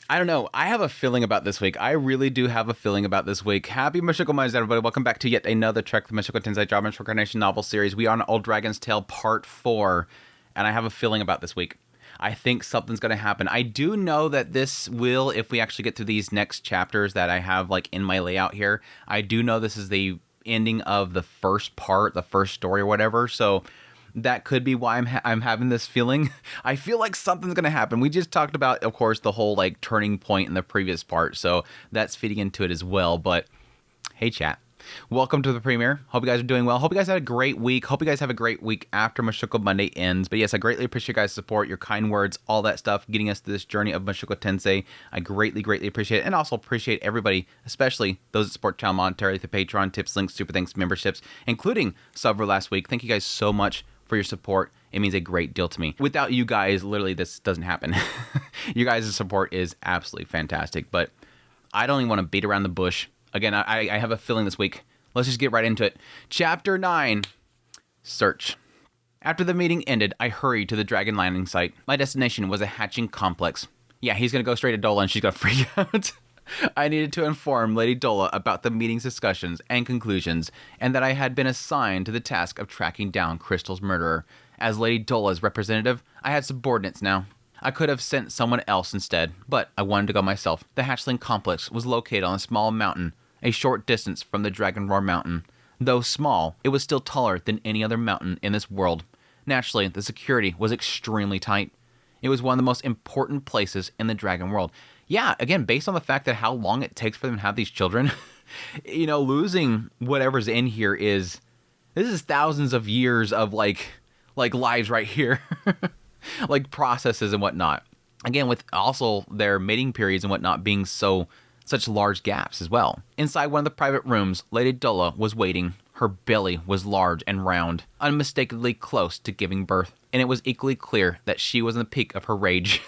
I don't know. I have a feeling about this week. I really do have a feeling about this week. Happy Mushoku Mondays, everybody. Welcome back to yet another Trek, the Mushoku Tensei Jobless Reincarnation novel series. We are on Old Dragon's Tale Part 4, and I have a feeling about this week. I think something's going to happen. I do know that this will, if we actually get through these next chapters that I have like in my layout here, I do know this is the ending of the first part, the first story or whatever, so that could be why I'm having this feeling. I feel like something's going to happen. We just talked about, of course, the whole like turning point in the previous part, so that's feeding into it as well. But hey, chat. Welcome to the premiere. Hope you guys are doing well. Hope you guys had a great week. Hope you guys have a great week after Mushoku Monday ends. But yes, I greatly appreciate you guys' support, your kind words, all that stuff, getting us to this journey of Mushoku Tensei. I greatly, greatly appreciate it. And also appreciate everybody, especially those that support channel monetarily through Patreon, tips, links, super thanks, memberships, including Subver last week. Thank you guys so much for your support. It means a great deal to me. Without you guys, literally, this doesn't happen. You guys' support is absolutely fantastic. But I don't even want to beat around the bush. Again, I have a feeling this week. Let's just get right into it. Chapter 9, Search. After the meeting ended, I hurried to the Dragon landing site. My destination was a hatching complex. Yeah, he's going to go straight to Doula and she's going to freak out. I needed to inform Lady Doula about the meeting's discussions and conclusions, and that I had been assigned to the task of tracking down Crystal's murderer. As Lady Doula's representative, I had subordinates now. I could have sent someone else instead, but I wanted to go myself. The hatchling complex was located on a small mountain, a short distance from the Dragon Roar Mountain. Though small, it was still taller than any other mountain in this world. Naturally, the security was extremely tight. It was one of the most important places in the Dragon world. Yeah, again, based on the fact that how long it takes for them to have these children, you know, losing whatever's in here this is thousands of years of like lives right here. Like processes and whatnot. Again, with also their mating periods and whatnot being such large gaps as well. Inside one of the private rooms, Lady Doula was waiting. Her belly was large and round, unmistakably close to giving birth, and it was equally clear that she was in the peak of her rage.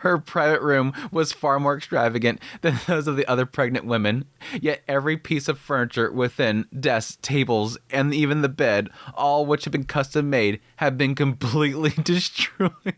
Her private room was far more extravagant than those of the other pregnant women, yet every piece of furniture within, desks, tables, and even the bed, all which had been custom made, had been completely destroyed.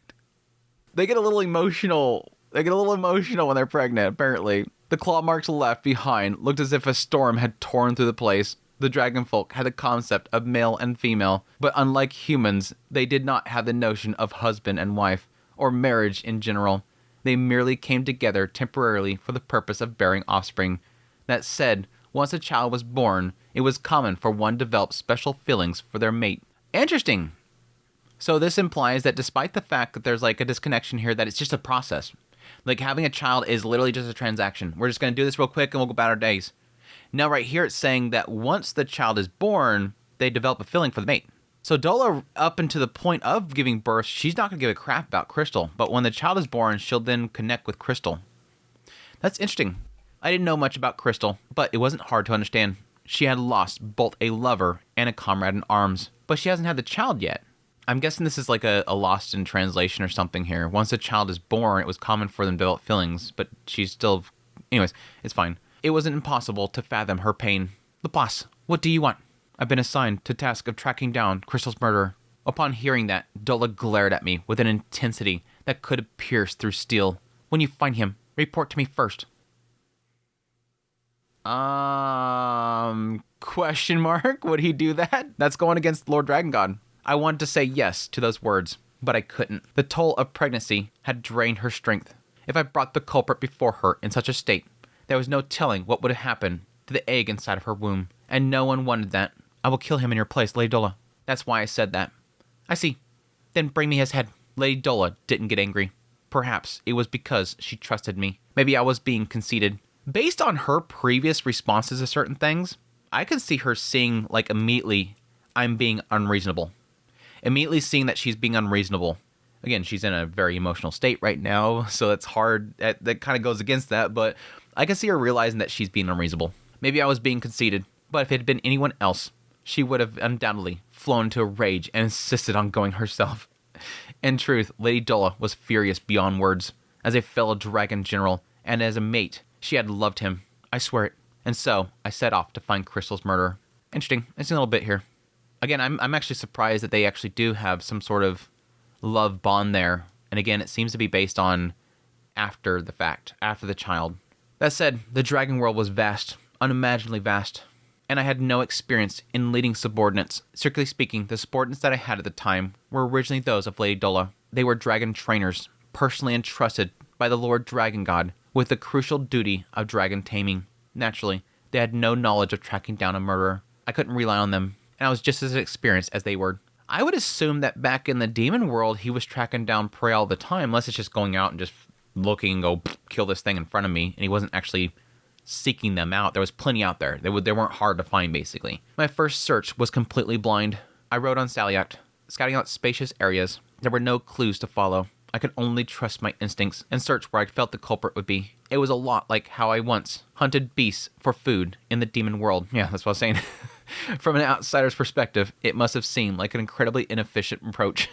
They get a little emotional. When they're pregnant, apparently. The claw marks left behind looked as if a storm had torn through the place. The dragon folk had the concept of male and female, but unlike humans, they did not have the notion of husband and wife, or marriage in general. They merely came together temporarily for the purpose of bearing offspring. That said, once a child was born, it was common for one to develop special feelings for their mate. Interesting. So this implies that despite the fact that there's like a disconnection here, that it's just a process. Like having a child is literally just a transaction. We're just going to do this real quick and we'll go about our days. Now right here it's saying that once the child is born, they develop a feeling for the mate. So Doula, up until the point of giving birth, she's not going to give a crap about Crystal. But when the child is born, she'll then connect with Crystal. That's interesting. I didn't know much about Crystal, but it wasn't hard to understand. She had lost both a lover and a comrade in arms, but she hasn't had the child yet. I'm guessing this is like a lost in translation or something here. Once a child is born, it was common for them to develop feelings, but she's still... Anyways, it's fine. It wasn't impossible to fathom her pain. The boss, what do you want? I've been assigned to task of tracking down Crystal's murderer. Upon hearing that, Doula glared at me with an intensity that could have pierced through steel. When you find him, report to me first. Question mark? Would he do that? That's going against Lord Dragon God. I wanted to say yes to those words, but I couldn't. The toll of pregnancy had drained her strength. If I brought the culprit before her in such a state, there was no telling what would happen to the egg inside of her womb, and no one wanted that. I will kill him in your place, Lady Doula. That's why I said that. I see. Then bring me his head. Lady Doula didn't get angry. Perhaps it was because she trusted me. Maybe I was being conceited. Based on her previous responses to certain things, I could see her seeing, like, immediately, I'm being unreasonable. Immediately seeing that she's being unreasonable. Again, she's in a very emotional state right now, so it's hard. That kind of goes against that, but I can see her realizing that she's being unreasonable. Maybe I was being conceited, but if it had been anyone else, she would have undoubtedly flown into a rage and insisted on going herself. In truth, Lady Doula was furious beyond words. As a fellow dragon general, and as a mate, she had loved him. I swear it. And so, I set off to find Crystal's murderer. Interesting. It's a little bit here. Again, I'm actually surprised that they actually do have some sort of love bond there. And again, it seems to be based on after the fact, after the child. That said, the dragon world was vast, unimaginably vast, and I had no experience in leading subordinates. Strictly speaking, the subordinates that I had at the time were originally those of Lady Doula. They were dragon trainers, personally entrusted by the Lord Dragon God with the crucial duty of dragon taming. Naturally, they had no knowledge of tracking down a murderer. I couldn't rely on them, and I was just as experienced as they were. I would assume that back in the demon world, he was tracking down prey all the time, unless it's just going out and just looking and go, kill this thing in front of me, and he wasn't actually seeking them out. There was plenty out there. They weren't hard to find, basically. My first search was completely blind. I rode on Salyacht, scouting out spacious areas. There were no clues to follow. I could only trust my instincts and search where I felt the culprit would be. It was a lot like how I once hunted beasts for food in the demon world. Yeah, that's what I was saying. From an outsider's perspective, it must have seemed like an incredibly inefficient approach.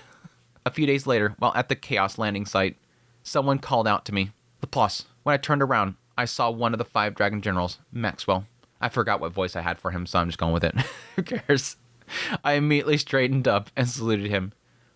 A few days later, while at the Chaos landing site, someone called out to me, Lelas. When I turned around, I saw one of the 5 dragon generals, Maxwell. I forgot what voice I had for him, so I'm just going with it. Who cares? I immediately straightened up and saluted him.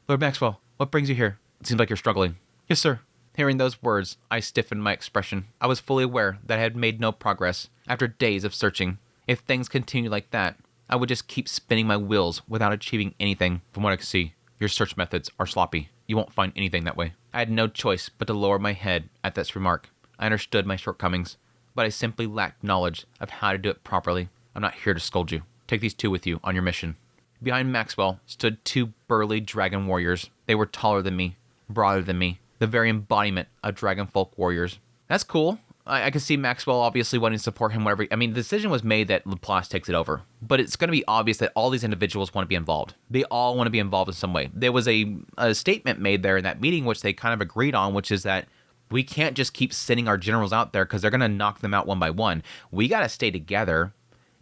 Lord Maxwell, what brings you here? It seems like you're struggling. Yes, sir. Hearing those words, I stiffened my expression. I was fully aware that I had made no progress after days of searching. If things continued like that, I would just keep spinning my wheels without achieving anything. From what I can see, your search methods are sloppy. You won't find anything that way. I had no choice but to lower my head at this remark. I understood my shortcomings, but I simply lacked knowledge of how to do it properly. I'm not here to scold you. Take these 2 with you on your mission. Behind Maxwell stood 2 burly dragon warriors. They were taller than me, broader than me, the very embodiment of dragon folk warriors. That's cool. I can see Maxwell obviously wanting to support him, whatever. I mean, the decision was made that Lelas takes it over, but it's going to be obvious that all these individuals want to be involved. They all want to be involved in some way. There was a statement made there in that meeting, which they kind of agreed on, which is that we can't just keep sending our generals out there because they're going to knock them out one by one. We got to stay together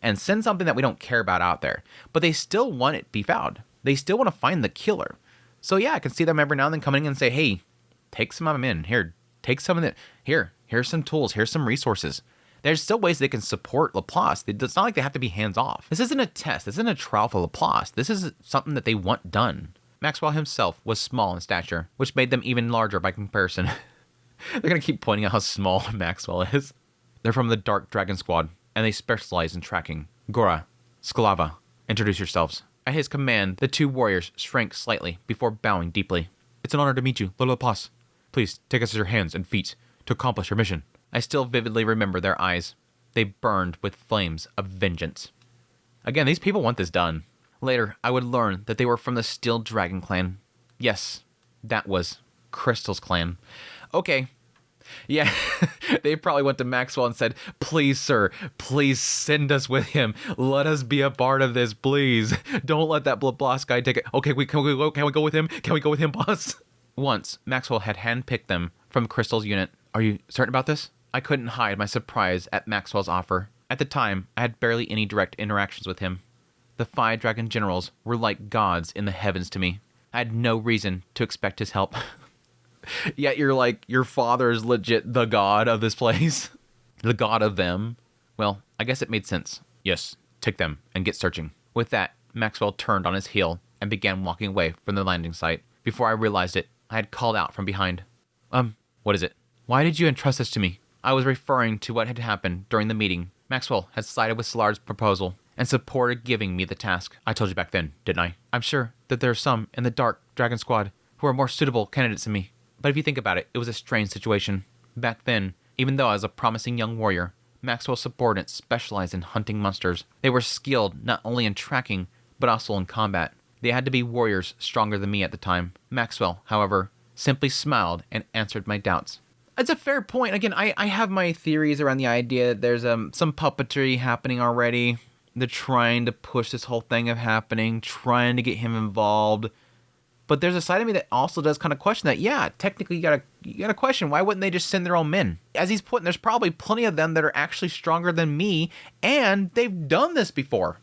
and send something that we don't care about out there. But they still want it to be found. They still want to find the killer. So yeah, I can see them every now and then coming in and say, hey, take some of them in. Here, take some of it. Here's some tools. Here's some resources. There's still ways they can support Lelas. It's not like they have to be hands-off. This isn't a test. This isn't a trial for Lelas. This is something that they want done. Maxwell himself was small in stature, which made them even larger by comparison. They're going to keep pointing out how small Maxwell is. They're from the Dark Dragon Squad, and they specialize in tracking. Gora, Sklava, introduce yourselves. At his command, the 2 warriors shrank slightly before bowing deeply. It's an honor to meet you, Lord Lelas. Please, take us as your hands and feet to accomplish your mission. I still vividly remember their eyes. They burned with flames of vengeance. Again, these people want this done. Later, I would learn that they were from the Steel Dragon clan. Yes, that was Crystal's clan. Okay. Yeah, they probably went to Maxwell and said, please, sir, please send us with him. Let us be a part of this, please. Don't let that boss guy take it. Okay, can we go with him? Can we go with him, boss? Once, Maxwell had handpicked them from Crystal's unit. Are you certain about this? I couldn't hide my surprise at Maxwell's offer. At the time, I had barely any direct interactions with him. The 5 dragon generals were like gods in the heavens to me. I had no reason to expect his help. Yet you're like, your father is legit the god of this place. The god of them. Well, I guess it made sense. Yes, take them and get searching. With that, Maxwell turned on his heel and began walking away from the landing site. Before I realized it, I had called out from behind. What is it? Why did you entrust this to me? I was referring to what had happened during the meeting. Maxwell had sided with Solar's proposal and supported giving me the task. I told you back then, didn't I? I'm sure that there are some in the Dark Dragon Squad who are more suitable candidates than me. But if you think about it, it was a strange situation. Back then, even though I was a promising young warrior, Maxwell's subordinates specialized in hunting monsters. They were skilled not only in tracking, but also in combat. They had to be warriors stronger than me at the time. Maxwell, however, simply smiled and answered my doubts. It's a fair point. Again, I have my theories around the idea that there's some puppetry happening already. They're trying to push this whole thing of happening, trying to get him involved. But there's a side of me that also does kind of question that. Yeah, technically you gotta question, why wouldn't they just send their own men? As he's putting, there's probably plenty of them that are actually stronger than me, and they've done this before.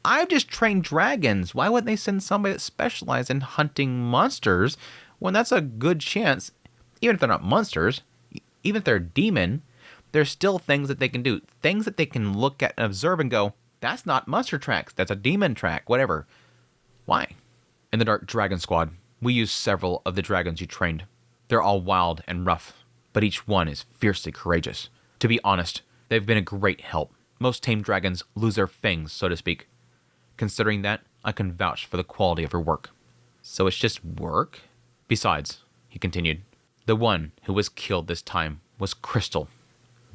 I've just trained dragons. Why wouldn't they send somebody that specializes in hunting monsters when that's a good chance, even if they're not monsters, even if they're a demon, there's still things that they can do. Things that they can look at and observe and go, that's not monster tracks, that's a demon track, whatever. Why? In the Dark Dragon Squad, we use several of the dragons you trained. They're all wild and rough. but each one is fiercely courageous. To be honest, they've been a great help. Most tame dragons lose their fangs, so to speak. Considering that, I can vouch for the quality of her work. So it's just work? Besides, he continued, the one who was killed this time was Crystal,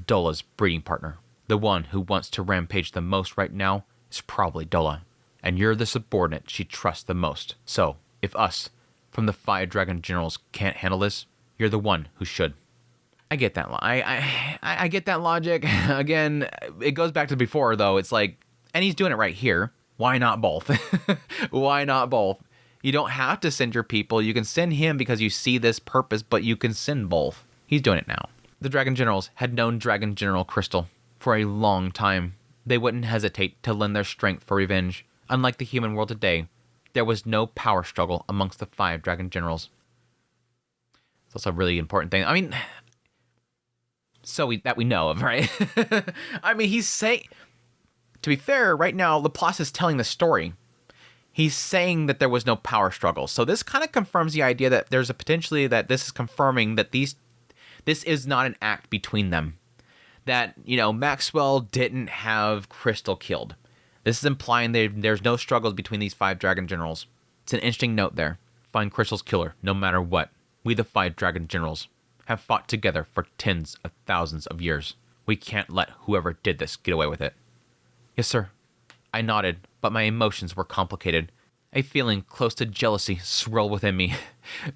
Doula's breeding partner. The one who wants to rampage the most right now is probably Doula, and you're the subordinate she trusts the most. So, if us, from the 5 dragon generals, can't handle this, you're the one who should. I get that. I get that logic. Again, it goes back to before, though. It's like, and he's doing it right here. Why not both? Why not both? You don't have to send your people. You can send him because you see this purpose, but you can send both. He's doing it now. The dragon generals had known Dragon General Crystal for a long time. They wouldn't hesitate to lend their strength for revenge. Unlike the human world today, there was no power struggle amongst the 5 dragon generals. It's also a really important thing. I mean, that we know of, right? I mean, he's saying, to be fair, right now, Laplace is telling the story. He's saying that there was no power struggle. So this kind of confirms the idea that there's a potentially that this is confirming that this is not an act between them. That, Maxwell didn't have Crystal killed. This is implying there's no struggles between these 5 dragon generals. It's an interesting note there. Find Crystal's killer, no matter what. We, the 5 dragon generals, have fought together for tens of thousands of years. We can't let whoever did this get away with it. Yes, sir. I nodded, but my emotions were complicated. A feeling close to jealousy swirled within me.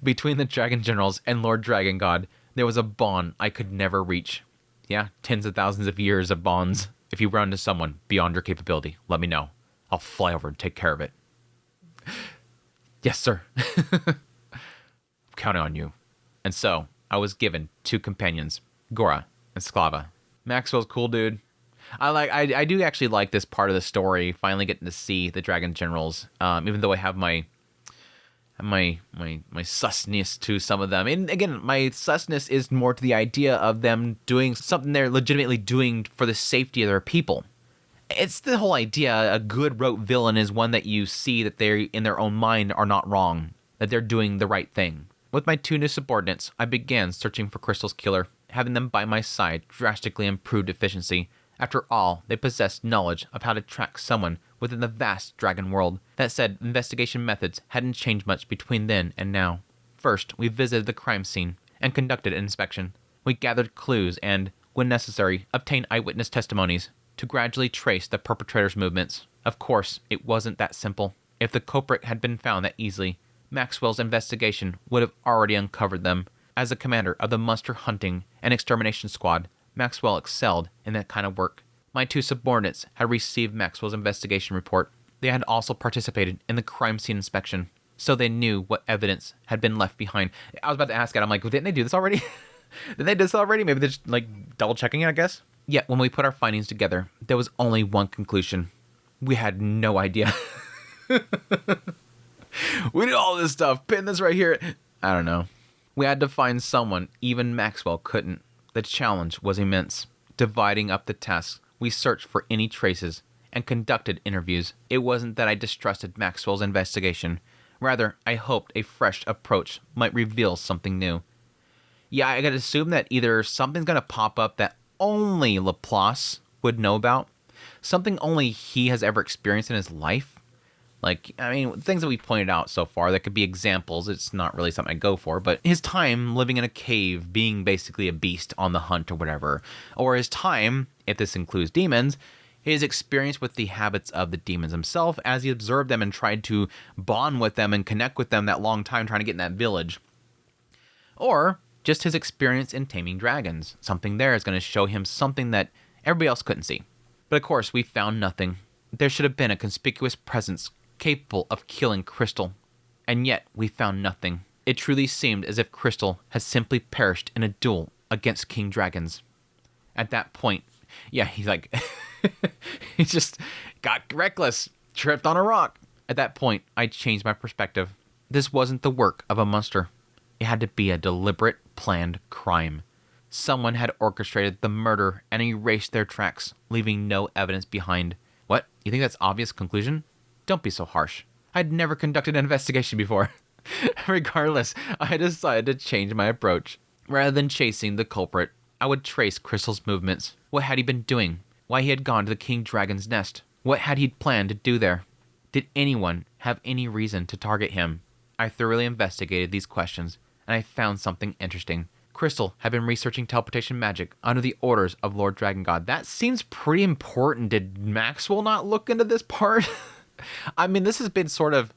Between the dragon generals and Lord Dragon God, there was a bond I could never reach. Yeah, tens of thousands of years of bonds. If you run into someone beyond your capability, let me know. I'll fly over and take care of it. Yes, sir. I'm counting on you. And so, I was given 2 companions, Gora and Sklava. Maxwell's cool, dude. I do actually like this part of the story, finally getting to see the dragon generals, even though I have my susness to some of them. And again, my susness is more to the idea of them doing something they're legitimately doing for the safety of their people. It's the whole idea, a good rote villain is one that you see that they, in their own mind, are not wrong, that they're doing the right thing. With my 2 new subordinates, I began searching for Crystal's killer. Having them by my side drastically improved efficiency. After all, they possessed knowledge of how to track someone within the vast dragon world. That said, investigation methods hadn't changed much between then and now. First, we visited the crime scene and conducted an inspection. We gathered clues and, when necessary, obtained eyewitness testimonies to gradually trace the perpetrator's movements. Of course, it wasn't that simple. If the culprit had been found that easily, Maxwell's investigation would have already uncovered them. As the commander of the monster hunting and extermination squad, Maxwell excelled in that kind of work. My 2 subordinates had received Maxwell's investigation report. They had also participated in the crime scene inspection, so they knew what evidence had been left behind. I was about to ask it, I'm like, well, didn't they do this already? Did they do this already? Maybe they're just, double checking it, I guess? Yet, when we put our findings together, there was only one conclusion. We had no idea. We did all this stuff, pin this right here. I don't know. We had to find someone even Maxwell couldn't. The challenge was immense. Dividing up the tasks, we searched for any traces and conducted interviews. It wasn't that I distrusted Maxwell's investigation. Rather, I hoped a fresh approach might reveal something new. Yeah, I gotta assume that either something's gonna pop up that only Laplace would know about, something only he has ever experienced in his life. Things that we pointed out so far that could be examples. It's not really something I go for, but his time living in a cave, being basically a beast on the hunt or whatever, or his time, if this includes demons, his experience with the habits of the demons himself as he observed them and tried to bond with them and connect with them that long time trying to get in that village. Or just his experience in taming dragons. Something there is going to show him something that everybody else couldn't see. But of course, we found nothing. There should have been a conspicuous presence capable of killing Crystal, and yet we found nothing. It truly seemed as if Crystal had simply perished in a duel against king dragons. At that point, yeah, he's like, he just got reckless, tripped on a rock. At that point, I changed my perspective. This wasn't the work of a monster. It had to be a deliberate, planned crime. Someone had orchestrated the murder and erased their tracks, leaving no evidence behind. What? You think that's obvious conclusion? Don't be so harsh. I'd never conducted an investigation before. Regardless, I decided to change my approach. Rather than chasing the culprit, I would trace Crystal's movements. What had he been doing? Why he had gone to the King Dragon's nest? What had he planned to do there? Did anyone have any reason to target him? I thoroughly investigated these questions, and I found something interesting. Crystal had been researching teleportation magic under the orders of Lord Dragon God. That seems pretty important. Did Maxwell not look into this part? I mean, this has been sort of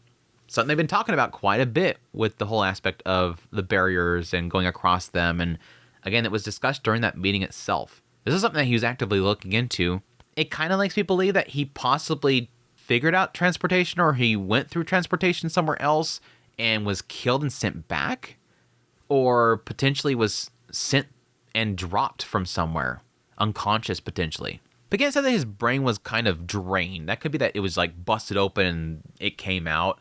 something they've been talking about quite a bit with the whole aspect of the barriers and going across them. And again, it was discussed during that meeting itself. This is something that he was actively looking into. It kind of makes me believe that he possibly figured out transportation, or he went through transportation somewhere else and was killed and sent back, or potentially was sent and dropped from somewhere, unconscious potentially. But again, it said that his brain was kind of drained. That could be that it was like busted open and it came out.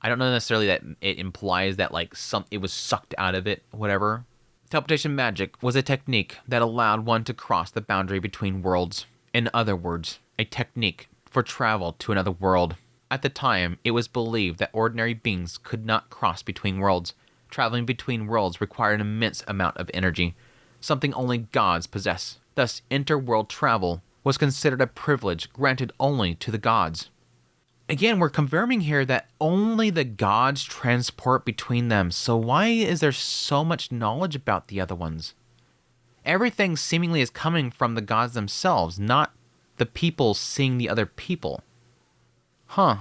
I don't know necessarily that it implies that like it was sucked out of it, whatever. Teleportation magic was a technique that allowed one to cross the boundary between worlds. In other words, a technique for travel to another world. At the time, it was believed that ordinary beings could not cross between worlds. Traveling between worlds required an immense amount of energy, something only gods possess. Thus, interworld travel was considered a privilege granted only to the gods. Again, we're confirming here that only the gods transport between them, so why is there so much knowledge about the other ones? Everything seemingly is coming from the gods themselves, not the people seeing the other people. It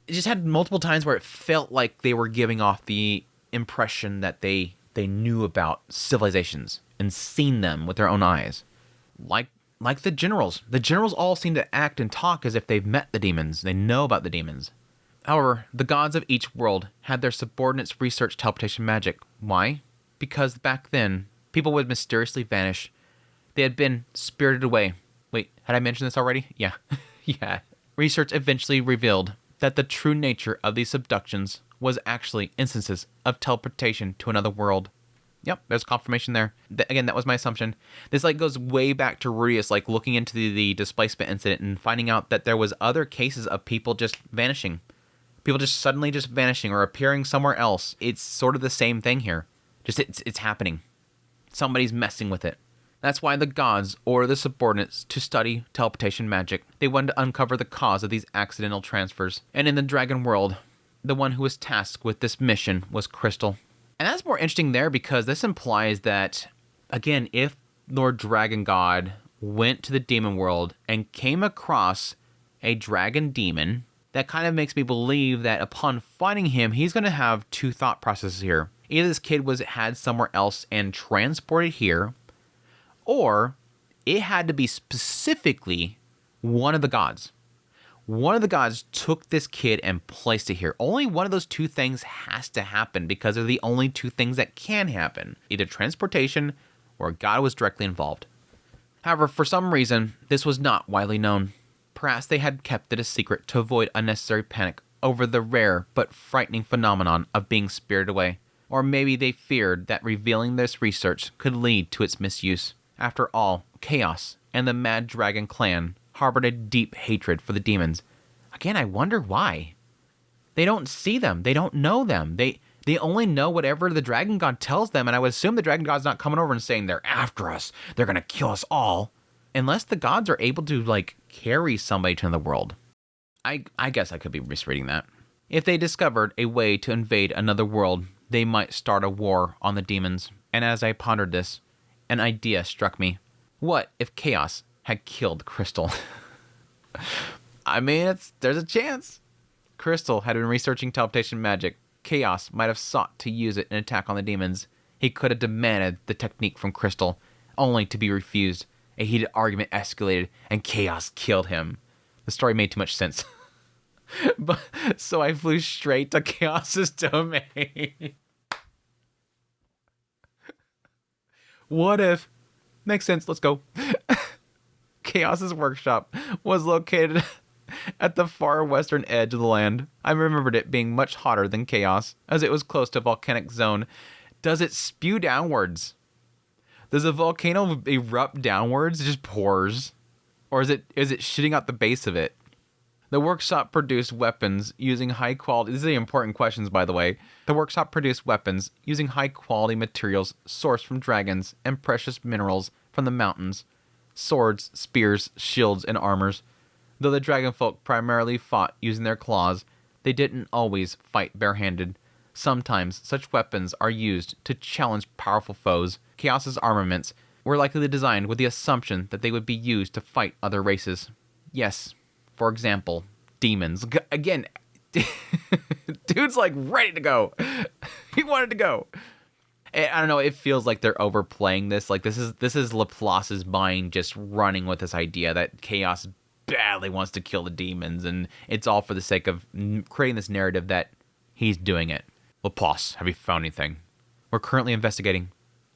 just had multiple times where it felt like they were giving off the impression that they knew about civilizations and seen them with their own eyes. Like the generals. The generals all seem to act and talk as if they've met the demons. They know about the demons. However, the gods of each world had their subordinates research teleportation magic. Why? Because back then, people would mysteriously vanish. They had been spirited away. Wait, had I mentioned this already? Yeah. Yeah. Research eventually revealed that the true nature of these abductions was actually instances of teleportation to another world. Yep, there's confirmation there. Again, that was my assumption. This goes way back to Rudius, looking into the displacement incident and finding out that there was other cases of people just vanishing. People just suddenly just vanishing or appearing somewhere else. It's sort of the same thing here. Just it's happening. Somebody's messing with it. That's why the gods ordered the subordinates to study teleportation magic. They wanted to uncover the cause of these accidental transfers. And in the dragon world, the one who was tasked with this mission was Crystal. And that's more interesting there because this implies that, again, if Lord Dragon God went to the demon world and came across a dragon demon, that kind of makes me believe that upon finding him, he's going to have two thought processes here. Either this kid was had somewhere else and transported here, or it had to be specifically one of the gods. One of the gods took this kid and placed it here. Only one of those two things has to happen because they're the only two things that can happen. Either transportation or God was directly involved. However, for some reason, this was not widely known. Perhaps they had kept it a secret to avoid unnecessary panic over the rare but frightening phenomenon of being spirited away. Or maybe they feared that revealing this research could lead to its misuse. After all, Chaos and the Mad Dragon clan harbored a deep hatred for the demons. Again, I wonder why. They don't see them. They don't know them. They only know whatever the Dragon God tells them, and I would assume the Dragon God's not coming over and saying they're after us. They're going to kill us all. Unless the gods are able to, carry somebody to another world. I guess I could be misreading that. If they discovered a way to invade another world, they might start a war on the demons. And as I pondered this, an idea struck me. What if Chaos had killed Crystal? I mean, there's a chance. Crystal had been researching teleportation magic. Chaos might have sought to use it in an attack on the demons. He could have demanded the technique from Crystal, only to be refused. A heated argument escalated, and Chaos killed him. The story made too much sense. So I flew straight to Chaos's domain. What if? Makes sense, let's go. Chaos's workshop was located at the far western edge of the land. I remembered it being much hotter than Chaos, as it was close to a volcanic zone. Does it spew downwards? Does a volcano erupt downwards? It just pours? Or is it shooting out the base of it? The workshop produced weapons using high quality. These are the important questions, by the way. The workshop produced weapons using high quality materials sourced from dragons and precious minerals from the mountains. Swords, spears, shields, and armors. Though the dragon folk primarily fought using their claws, they didn't always fight barehanded. Sometimes such weapons are used to challenge powerful foes. Chaos's armaments were likely designed with the assumption that they would be used to fight other races. Yes, for example, demons. Again, dude's like ready to go. He wanted to go. I don't know, it feels like they're overplaying this. Like this is Laplace's mind just running with this idea that Chaos badly wants to kill the demons, and it's all for the sake of creating this narrative that he's doing it. Laplace, have you found anything? We're currently investigating.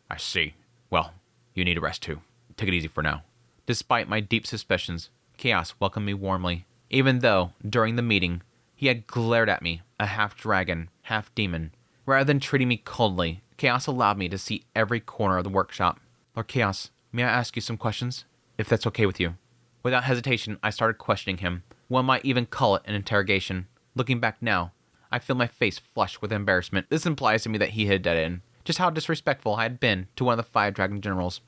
I see. Well, you need a rest too. Take it easy for now. Despite my deep suspicions, Chaos welcomed me warmly, even though, during the meeting, he had glared at me, a half-dragon, half-demon. Rather than treating me coldly, Chaos allowed me to see every corner of the workshop. Lord Chaos, may I ask you some questions? If that's okay with you. Without hesitation, I started questioning him. One might even call it an interrogation. Looking back now, I feel my face flush with embarrassment. This implies to me that he had dead in. Just how disrespectful I had been to one of the 5 dragon generals.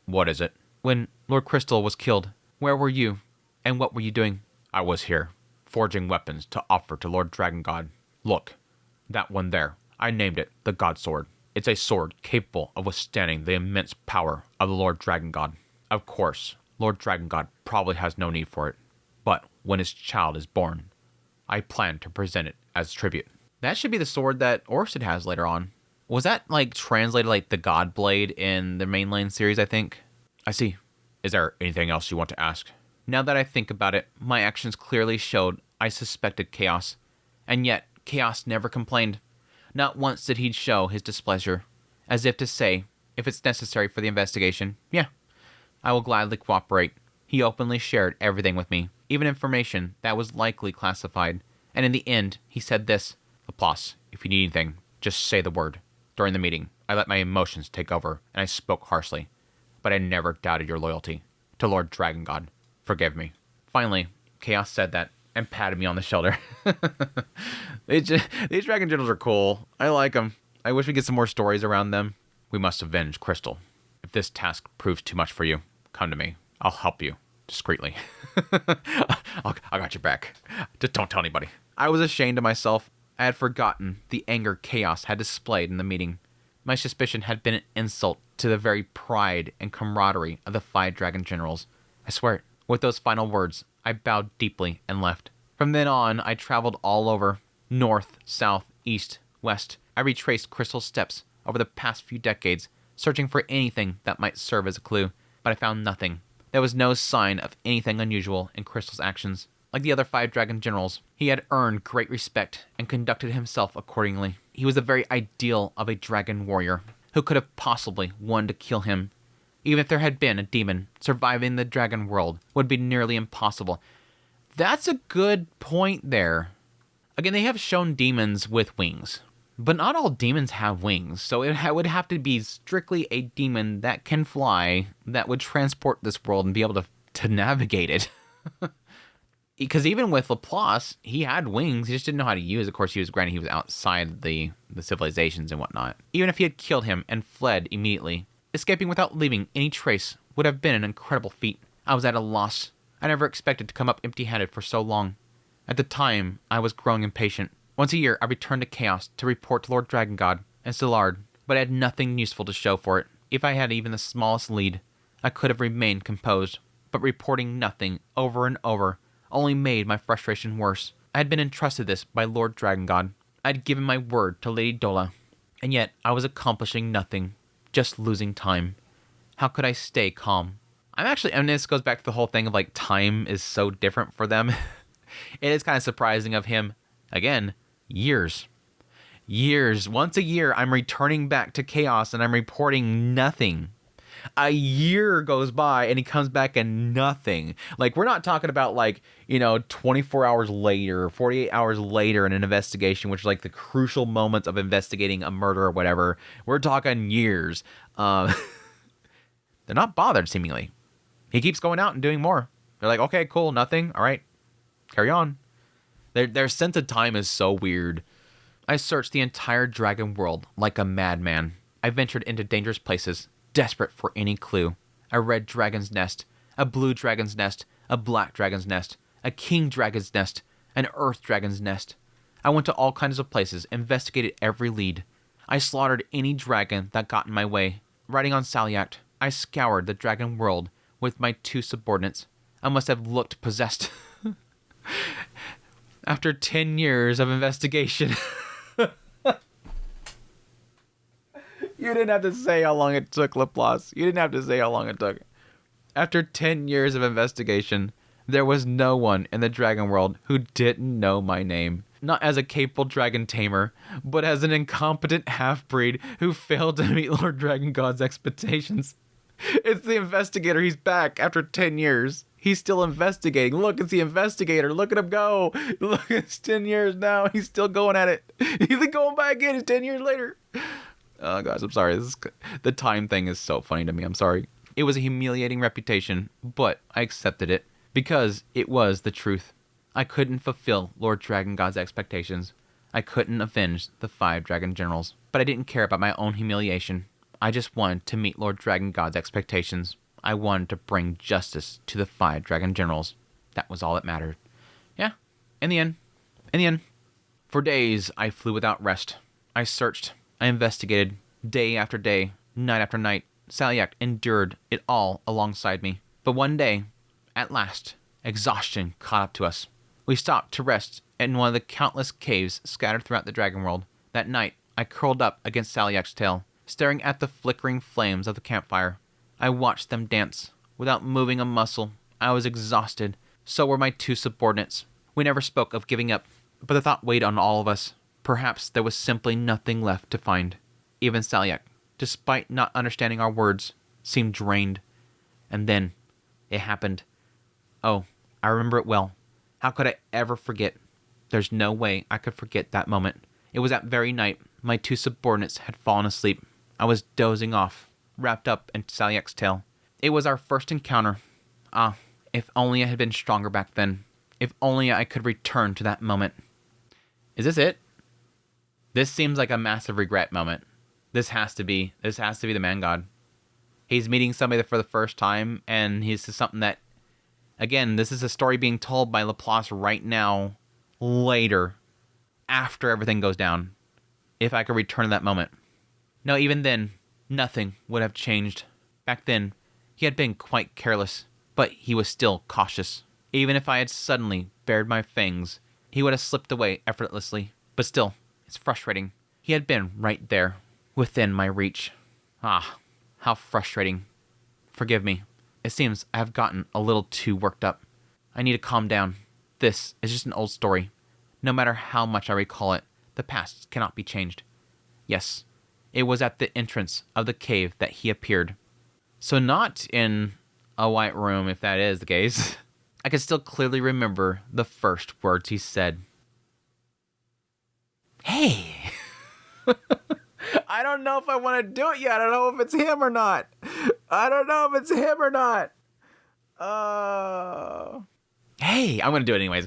What is it? When Lord Crystal was killed, where were you? And what were you doing? I was here, forging weapons to offer to Lord Dragon God. Look, that one there. I named it the God Sword. It's a sword capable of withstanding the immense power of the Lord Dragon God. Of course, Lord Dragon God probably has no need for it. But when his child is born, I plan to present it as tribute. That should be the sword that Orsted has later on. Was that like translated like the God Blade in the mainline series, I think? I see. Is there anything else you want to ask? Now that I think about it, my actions clearly showed I suspected Chaos. And yet, Chaos never complained. Not once did he show his displeasure. As if to say, if it's necessary for the investigation, yeah, I will gladly cooperate. He openly shared everything with me, even information that was likely classified. And in the end, he said this, Laplace, if you need anything, just say the word. During the meeting, I let my emotions take over, and I spoke harshly. But I never doubted your loyalty to Lord Dragon God. Forgive me. Finally, Chaos said that and patted me on the shoulder. These dragon generals are cool. I like them. I wish we get some more stories around them. We must avenge Crystal. If this task proves too much for you, come to me. I'll help you. Discreetly. I got your back. Just don't tell anybody. I was ashamed of myself. I had forgotten the anger Chaos had displayed in the meeting. My suspicion had been an insult to the very pride and camaraderie of the 5 dragon generals. I swear it. With those final words, I bowed deeply and left. From then on, I traveled all over. North, south, east, west. I retraced Crystal's steps over the past few decades, searching for anything that might serve as a clue, but I found nothing. There was no sign of anything unusual in Crystal's actions. Like the other 5 dragon generals, he had earned great respect and conducted himself accordingly. He was the very ideal of a dragon warrior. Who could have possibly wanted to kill him? Even if there had been a demon, surviving the dragon world would be nearly impossible. That's a good point there. Again, they have shown demons with wings, but not all demons have wings, so it would have to be strictly a demon that can fly, that would transport this world and be able to navigate it. Because even with Laplace, he had wings, he just didn't know how to use. Of course, he was outside the civilizations and whatnot. Even if he had killed him and fled immediately, escaping without leaving any trace would have been an incredible feat. I was at a loss. I never expected to come up empty-handed for so long. At the time, I was growing impatient. Once a year, I returned to Chaos to report to Lord Dragon God and Szilard, but I had nothing useful to show for it. If I had even the smallest lead, I could have remained composed, but reporting nothing over and over only made my frustration worse. I had been entrusted this by Lord Dragon God. I had given my word to Lady Doula, and yet I was accomplishing nothing, just losing time. How could I stay calm? And this goes back to the whole thing of like time is so different for them. It is kind of surprising of him. Again, years. Once a year, I'm returning back to Chaos and I'm reporting nothing. A year goes by and he comes back and nothing. Like, we're not talking about 24 hours later, 48 hours later in an investigation, which is like the crucial moments of investigating a murder or whatever. We're talking years. They're not bothered, seemingly. He keeps going out and doing more. They're like, okay, cool, nothing. All right. carry on. Their sense of time is so weird. I searched the entire dragon world like a madman. I ventured into dangerous places, desperate for any clue. A red dragon's nest, a blue dragon's nest, a black dragon's nest, a king dragon's nest, an earth dragon's nest. I went to all kinds of places, investigated every lead. I slaughtered any dragon that got in my way. Riding on Salyact, I scoured the dragon world with my 2 subordinates. I must have looked possessed. After 10 years of investigation. You didn't have to say how long it took, Lelas. You didn't have to say how long it took. After 10 years of investigation, there was no one in the dragon world who didn't know my name. Not as a capable dragon tamer, but as an incompetent half-breed who failed to meet Lord Dragon God's expectations. It's the investigator. He's back after 10 years. He's still investigating. Look, it's the investigator. Look at him go. Look, it's 10 years now. He's still going at it. He's going back in. It's 10 years later. Oh, guys, I'm sorry. The time thing is so funny to me. I'm sorry. It was a humiliating reputation, but I accepted it because it was the truth. I couldn't fulfill Lord Dragon God's expectations. I couldn't avenge the 5 dragon generals, but I didn't care about my own humiliation. I just wanted to meet Lord Dragon God's expectations. I wanted to bring justice to the 5 dragon generals. That was all that mattered. Yeah, in the end. For days, I flew without rest. I searched. I investigated. Day after day, night after night. Salyact endured it all alongside me. But one day, at last, exhaustion caught up to us. We stopped to rest in one of the countless caves scattered throughout the dragon world. That night, I curled up against Salyact's tail, staring at the flickering flames of the campfire. I watched them dance. Without moving a muscle, I was exhausted. So were my 2 subordinates. We never spoke of giving up, but the thought weighed on all of us. Perhaps there was simply nothing left to find. Even Salyact, despite not understanding our words, seemed drained. And then, it happened. Oh, I remember it well. How could I ever forget? There's no way I could forget that moment. It was that very night my 2 subordinates had fallen asleep. I was dozing off, wrapped up in Salyact's tail. It was our first encounter. Ah, if only I had been stronger back then. If only I could return to that moment. Is this it? This seems like a massive regret moment. This has to be the man god. He's meeting somebody for the first time, and he's something that, again, this is a story being told by Lelas right now, later, after everything goes down. If I could return to that moment. No, even then, nothing would have changed. Back then, he had been quite careless, but he was still cautious. Even if I had suddenly bared my fangs, he would have slipped away effortlessly. But still, it's frustrating. He had been right there, within my reach. Ah, how frustrating. Forgive me. It seems I have gotten a little too worked up. I need to calm down. This is just an old story. No matter how much I recall it, the past cannot be changed. Yes, it was at the entrance of the cave that he appeared. So not in a white room, if that is the case. I can still clearly remember the first words he said. Hey! I don't know if I want to do it yet. I don't know if it's him or not. Hey, I'm going to do it anyways.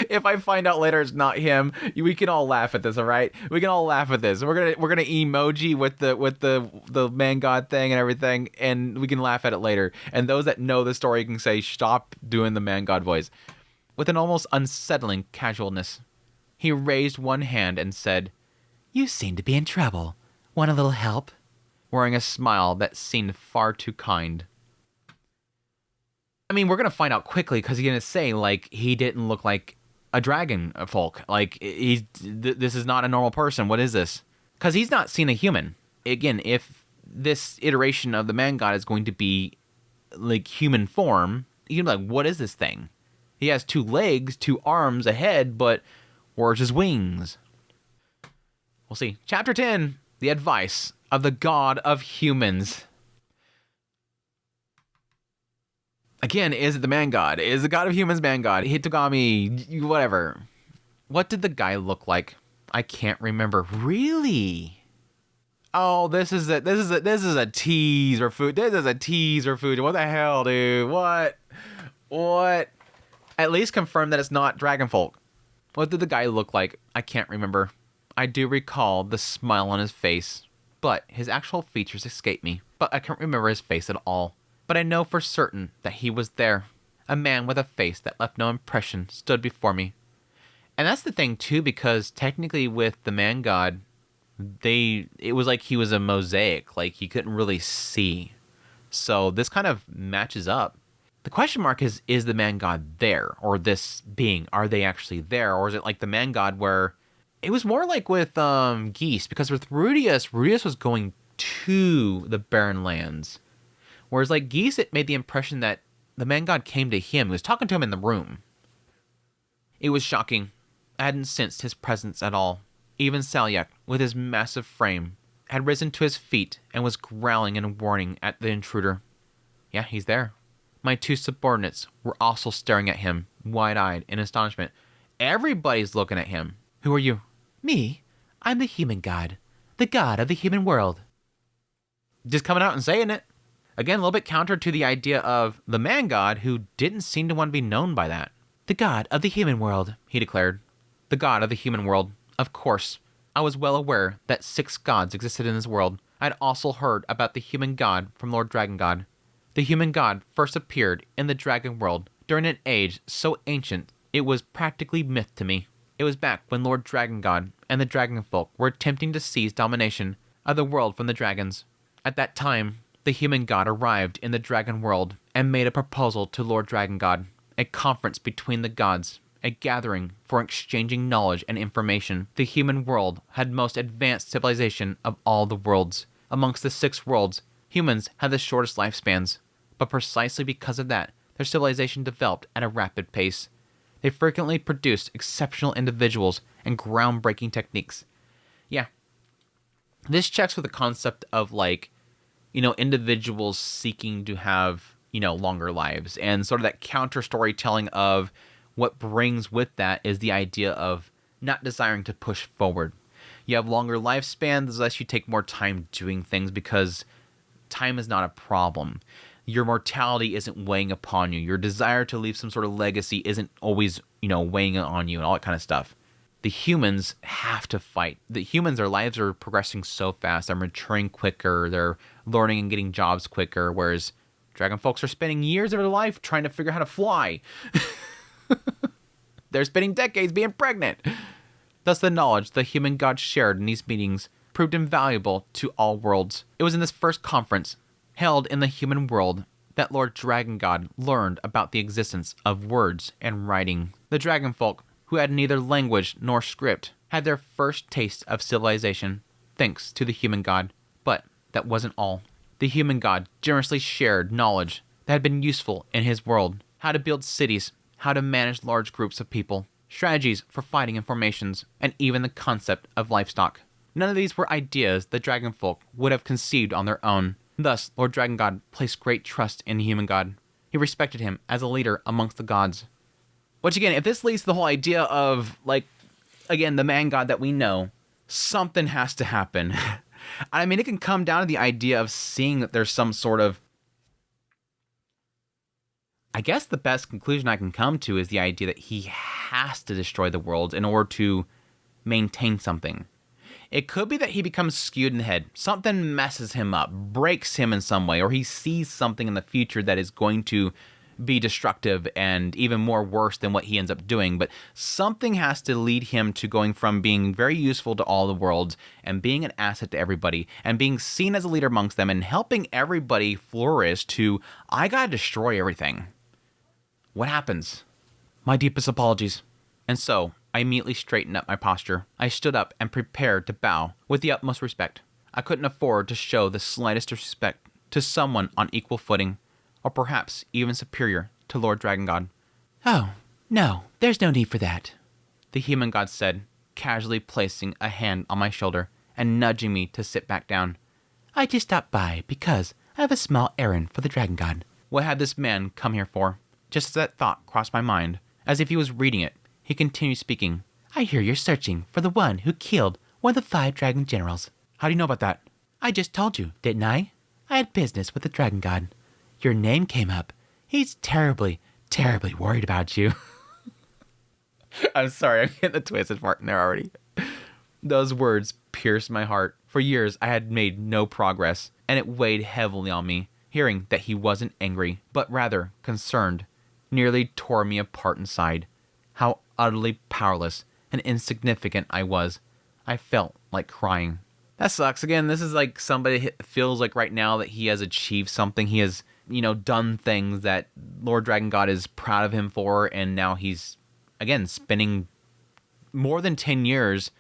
If I find out later it's not him, we can all laugh at this, all right? We can all laugh at this. We're gonna emoji with the man god thing and everything, and we can laugh at it later. And those that know the story can say, stop doing the man god voice. With an almost unsettling casualness, he raised one hand and said, "You seem to be in trouble. Want a little help?" Wearing a smile that seemed far too kind. I mean, we're going to find out quickly because he's going to say, like, he didn't look like a dragon folk. Like, this is not a normal person. What is this? Because he's not seen a human. Again, if this iteration of the man god is going to be, like, human form, you're like, what is this thing? He has 2 legs, 2 arms, a head, but where's his wings? We'll see. Chapter 10, The Advice of the God of Humans. Again, is it the man god? Is the god of humans man god? Hitogami, whatever. What did the guy look like? I can't remember. Really? Oh, this is a teaser food. This is a teaser food. What the hell, dude? What? At least confirm that it's not dragonfolk. What did the guy look like? I can't remember. I do recall the smile on his face, but his actual features escape me. But I can't remember his face at all. But I know for certain that he was there. A man with a face that left no impression stood before me. And that's the thing too, because technically with the man god, it was like he was a mosaic, like you couldn't really see. So this kind of matches up. The question mark is the man god there? Or this being, are they actually there? Or is it like the man god where it was more like with Geese, because with Rudius was going to the barren lands. Whereas like Geese, it made the impression that the man god came to him. He was talking to him in the room. It was shocking. I hadn't sensed his presence at all. Even Salyak, with his massive frame, had risen to his feet and was growling and warning at the intruder. Yeah, he's there. My two subordinates were also staring at him, wide-eyed in astonishment. Everybody's looking at him. Who are you? Me? I'm the human god. The god of the human world. Just coming out and saying it. Again, a little bit counter to the idea of the man god who didn't seem to want to be known by that. The god of the human world, he declared. The god of the human world. Of course. I was well aware that 6 gods existed in this world. I'd also heard about the human god from Lord Dragon God. The human god first appeared in the dragon world during an age so ancient it was practically myth to me. It was back when Lord Dragon God and the dragon folk were attempting to seize domination of the world from the dragons. At that time, the human god arrived in the dragon world and made a proposal to Lord Dragon God, a conference between the gods, a gathering for exchanging knowledge and information. The human world had most advanced civilization of all the worlds. Amongst the 6 worlds, humans had the shortest lifespans, but precisely because of that, their civilization developed at a rapid pace. They frequently produced exceptional individuals and groundbreaking techniques. Yeah. This checks with the concept of individuals seeking to have, longer lives, and sort of that counter storytelling of what brings with that is the idea of not desiring to push forward. You have longer lifespans, thus you take more time doing things because time is not a problem. Your mortality isn't weighing upon you. Your desire to leave some sort of legacy isn't always, weighing on you and all that kind of stuff. The humans have to fight. The humans, their lives are progressing so fast. They're maturing quicker. They're learning and getting jobs quicker. Whereas dragon folks are spending years of their life trying to figure out how to fly. They're spending decades being pregnant. Thus, the knowledge the human gods shared in these meetings proved invaluable to all worlds. It was in this first conference, held in the human world, that Lord Dragon God learned about the existence of words and writing. The dragon folk, who had neither language nor script, had their first taste of civilization, thanks to the human god. But that wasn't all. The human god generously shared knowledge that had been useful in his world. How to build cities, how to manage large groups of people, strategies for fighting and formations, and even the concept of livestock. None of these were ideas the dragon folk would have conceived on their own. Thus, Lord Dragon God placed great trust in the human god. He respected him as a leader amongst the gods. Which again, if this leads to the whole idea of, the man god that we know, something has to happen. I mean, it can come down to the idea of seeing that there's some sort of... I guess the best conclusion I can come to is the idea that he has to destroy the world in order to maintain something. It could be that he becomes skewed in the head. Something messes him up, breaks him in some way, or he sees something in the future that is going to be destructive and even more worse than what he ends up doing. But something has to lead him to going from being very useful to all the worlds and being an asset to everybody and being seen as a leader amongst them and helping everybody flourish to, I gotta destroy everything. What happens? My deepest apologies. And so, I immediately straightened up my posture. I stood up and prepared to bow with the utmost respect. I couldn't afford to show the slightest respect to someone on equal footing, or perhaps even superior to Lord Dragon God. Oh, no, there's no need for that, the human god said, casually placing a hand on my shoulder and nudging me to sit back down. I just stopped by because I have a small errand for the Dragon God. What had this man come here for? Just as that thought crossed my mind, as if he was reading it, he continued speaking. I hear you're searching for the one who killed one of the 5 dragon generals. How do you know about that? I just told you, didn't I? I had business with the Dragon God. Your name came up. He's terribly, terribly worried about you. I'm sorry, I'm getting the twisted part in there already. Those words pierced my heart. For years, I had made no progress, and it weighed heavily on me. Hearing that he wasn't angry, but rather concerned, nearly tore me apart inside. How utterly powerless and insignificant I was. I felt like crying. That sucks. Again, this is like somebody feels like right now that he has achieved something. He has, done things that Lord Dragon God is proud of him for, and now he's, again, spending more than 10 years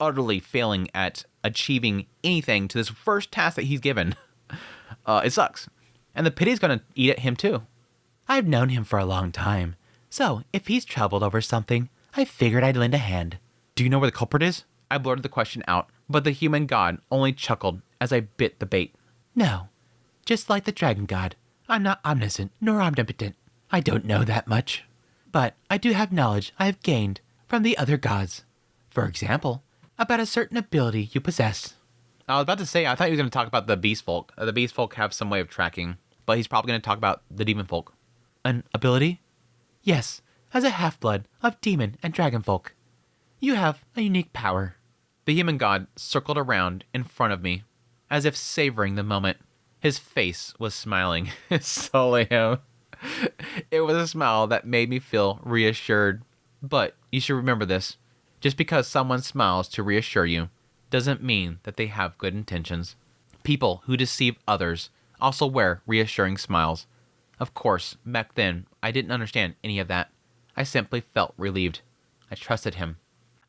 utterly failing at achieving anything to this first task that he's given. It sucks. And the pity's gonna eat at him too. I've known him for a long time, so if he's troubled over something, I figured I'd lend a hand. Do you know where the culprit is? I blurted the question out, but the human god only chuckled as I bit the bait. No, just like the dragon god, I'm not omniscient nor omnipotent. I don't know that much. But I do have knowledge I have gained from the other gods. For example, about a certain ability you possess. I was about to say, I thought he was going to talk about the beast folk. The beast folk have some way of tracking, but he's probably going to talk about the demon folk. An ability? Yes, as a half-blood of demon and dragon folk. You have a unique power. The human god circled around in front of me, as if savoring the moment. His face was smiling. It's solely him. It was a smile that made me feel reassured. But you should remember this. Just because someone smiles to reassure you doesn't mean that they have good intentions. People who deceive others also wear reassuring smiles. Of course, back then, I didn't understand any of that. I simply felt relieved. I trusted him.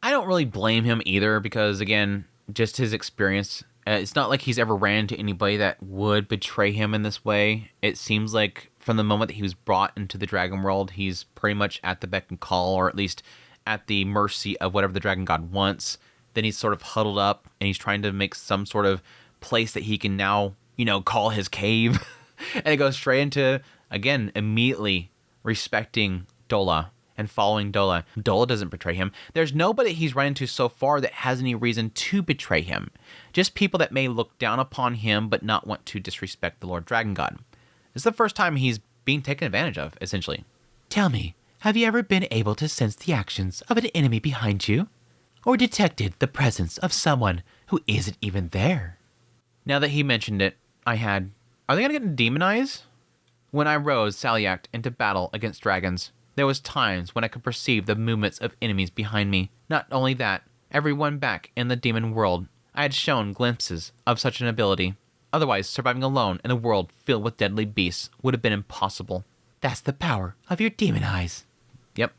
I don't really blame him either because, again, just his experience. It's not like he's ever ran into anybody that would betray him in this way. It seems like from the moment that he was brought into the dragon world, he's pretty much at the beck and call, or at least at the mercy of whatever the dragon god wants. Then he's sort of huddled up and he's trying to make some sort of place that he can now, call his cave. And it goes straight into, again, immediately respecting Doula and following Doula. Doula doesn't betray him. There's nobody he's run into so far that has any reason to betray him. Just people that may look down upon him but not want to disrespect the Lord Dragon God. This is the first time he's being taken advantage of, essentially. Tell me, have you ever been able to sense the actions of an enemy behind you? Or detected the presence of someone who isn't even there? Now that he mentioned it, I had... Are they going to get demonized? When I rose Salyact into battle against dragons, there was times when I could perceive the movements of enemies behind me. Not only that, everyone back in the demon world, I had shown glimpses of such an ability. Otherwise, surviving alone in a world filled with deadly beasts would have been impossible. That's the power of your demon eyes. Yep.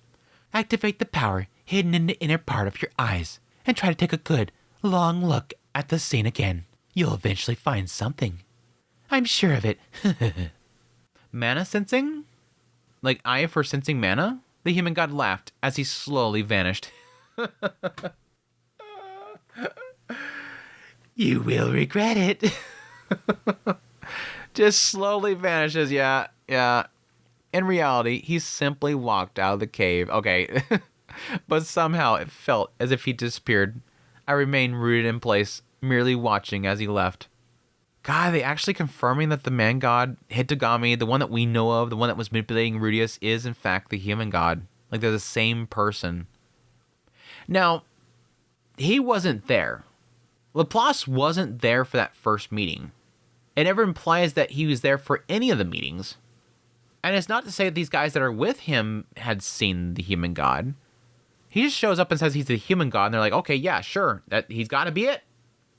Activate the power hidden in the inner part of your eyes and try to take a good, long look at the scene again. You'll eventually find something. I'm sure of it. Mana sensing? Like eye for sensing mana? The human god laughed as he slowly vanished. You will regret it. Just slowly vanishes, yeah. In reality, he simply walked out of the cave. Okay. But somehow it felt as if he disappeared. I remained rooted in place, merely watching as he left. God, they actually confirming that the man god, Hitogami, the one that we know of, the one that was manipulating Rudius, is in fact the human god. Like they're the same person. Now, he wasn't there. Laplace wasn't there for that first meeting. It never implies that he was there for any of the meetings. And it's not to say that these guys that are with him had seen the human god. He just shows up and says he's the human god, and they're like, okay, yeah, sure, that he's got to be it.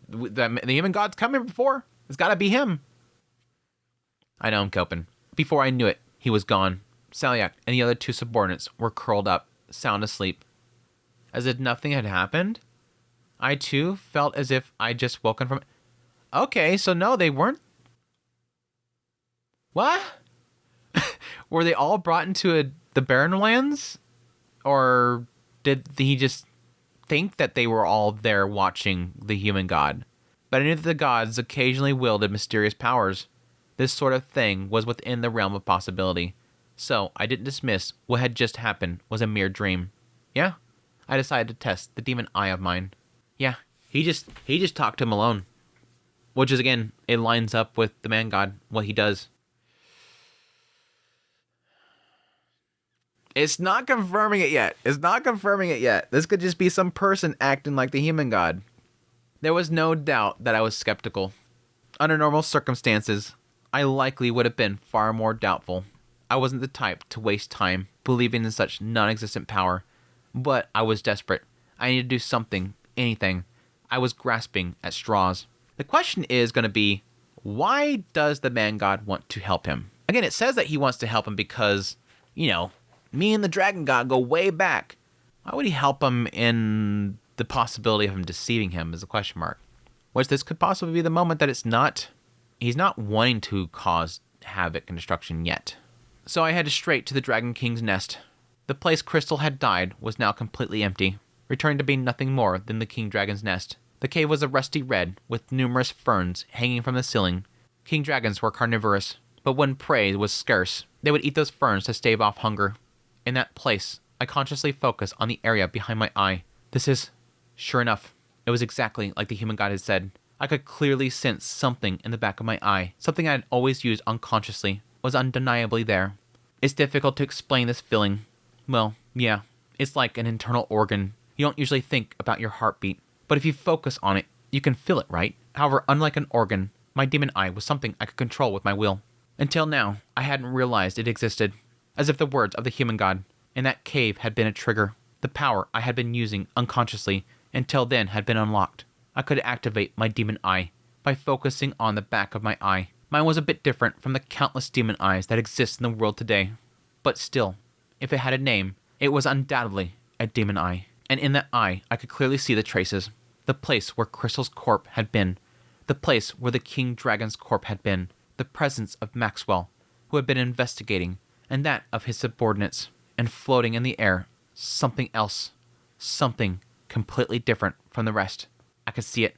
The human god's come here before. It's got to be him. I know I'm coping. Before I knew it, he was gone. Salyak and the other two subordinates were curled up, sound asleep. As if nothing had happened, I too felt as if I'd just woken from... Okay, so no, they weren't... What? Were they all brought into the Barren Lands? Or did he just think that they were all there watching the human god? But I knew that the gods occasionally wielded mysterious powers. This sort of thing was within the realm of possibility. So I didn't dismiss what had just happened was a mere dream. Yeah, I decided to test the demon eye of mine. Yeah, he just talked to him alone. Which is, again, it lines up with the man god, what he does. It's not confirming it yet. It's not confirming it yet. This could just be some person acting like the human god. There was no doubt that I was skeptical. Under normal circumstances, I likely would have been far more doubtful. I wasn't the type to waste time believing in such non-existent power, but I was desperate. I needed to do something, anything. I was grasping at straws. The question is going to be, why does the man god want to help him? Again, it says that he wants to help him because, me and the dragon god go way back. Why would he help him in the possibility of him deceiving him is a question mark. Which this could possibly be the moment that he's not wanting to cause havoc and destruction yet. So I headed straight to the Dragon King's nest. The place Crystal had died was now completely empty, returning to being nothing more than the King Dragon's nest. The cave was a rusty red, with numerous ferns hanging from the ceiling. King dragons were carnivorous, but when prey was scarce, they would eat those ferns to stave off hunger. In that place, I consciously focused on the area behind my eye. Sure enough, it was exactly like the human god had said. I could clearly sense something in the back of my eye. Something I had always used unconsciously was undeniably there. It's difficult to explain this feeling. Well, yeah, it's like an internal organ. You don't usually think about your heartbeat, but if you focus on it, you can feel it, right? However, unlike an organ, my demon eye was something I could control with my will. Until now, I hadn't realized it existed. As if the words of the human god in that cave had been a trigger. The power I had been using unconsciously until then had been unlocked. I could activate my demon eye by focusing on the back of my eye. Mine was a bit different from the countless demon eyes that exist in the world today. But still, if it had a name, it was undoubtedly a demon eye. And in that eye, I could clearly see the traces. The place where Crystal's corpse had been. The place where the King Dragon's corpse had been. The presence of Maxwell, who had been investigating, and that of his subordinates. And floating in the air, something else. Something completely different from the rest. I could see it.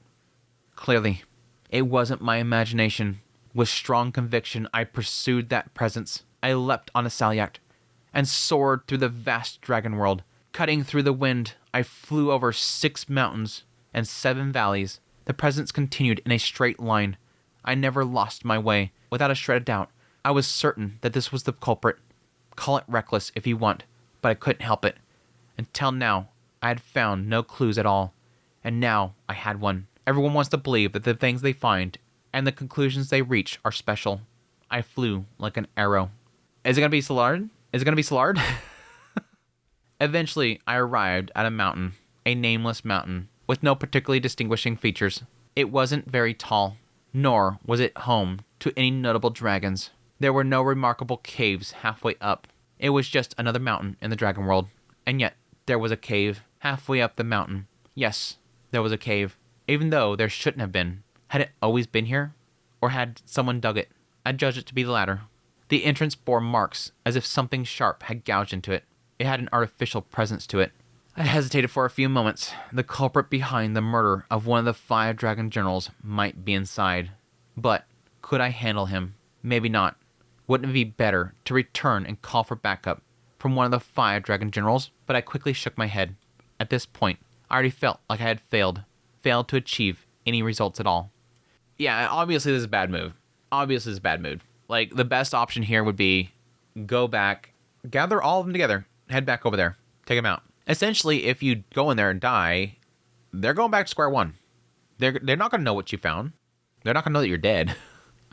Clearly. It wasn't my imagination. With strong conviction, I pursued that presence. I leapt on a salyak and soared through the vast dragon world. Cutting through the wind, I flew over 6 mountains and 7 valleys. The presence continued in a straight line. I never lost my way. Without a shred of doubt, I was certain that this was the culprit. Call it reckless if you want, but I couldn't help it. Until now, I had found no clues at all. And now I had one. Everyone wants to believe that the things they find and the conclusions they reach are special. I flew like an arrow. Is it going to be Soulard? Is it going to be Soulard? Eventually, I arrived at a mountain, a nameless mountain, with no particularly distinguishing features. It wasn't very tall, nor was it home to any notable dragons. There were no remarkable caves halfway up. It was just another mountain in the dragon world. And yet, there was a cave halfway up the mountain. Yes, there was a cave, even though there shouldn't have been. Had it always been here? Or had someone dug it? I'd judge it to be the latter. The entrance bore marks as if something sharp had gouged into it. It had an artificial presence to it. I hesitated for a few moments. The culprit behind the murder of one of the 5 dragon generals might be inside. But could I handle him? Maybe not. Wouldn't it be better to return and call for backup from one of the 5 dragon generals? But I quickly shook my head. At this point, I already felt like I had failed to achieve any results at all. Yeah, obviously this is a bad move. Like, the best option here would be go back, gather all of them together, head back over there, take them out. Essentially, if you go in there and die, they're going back to square one. They're not going to know what you found. They're not going to know that you're dead.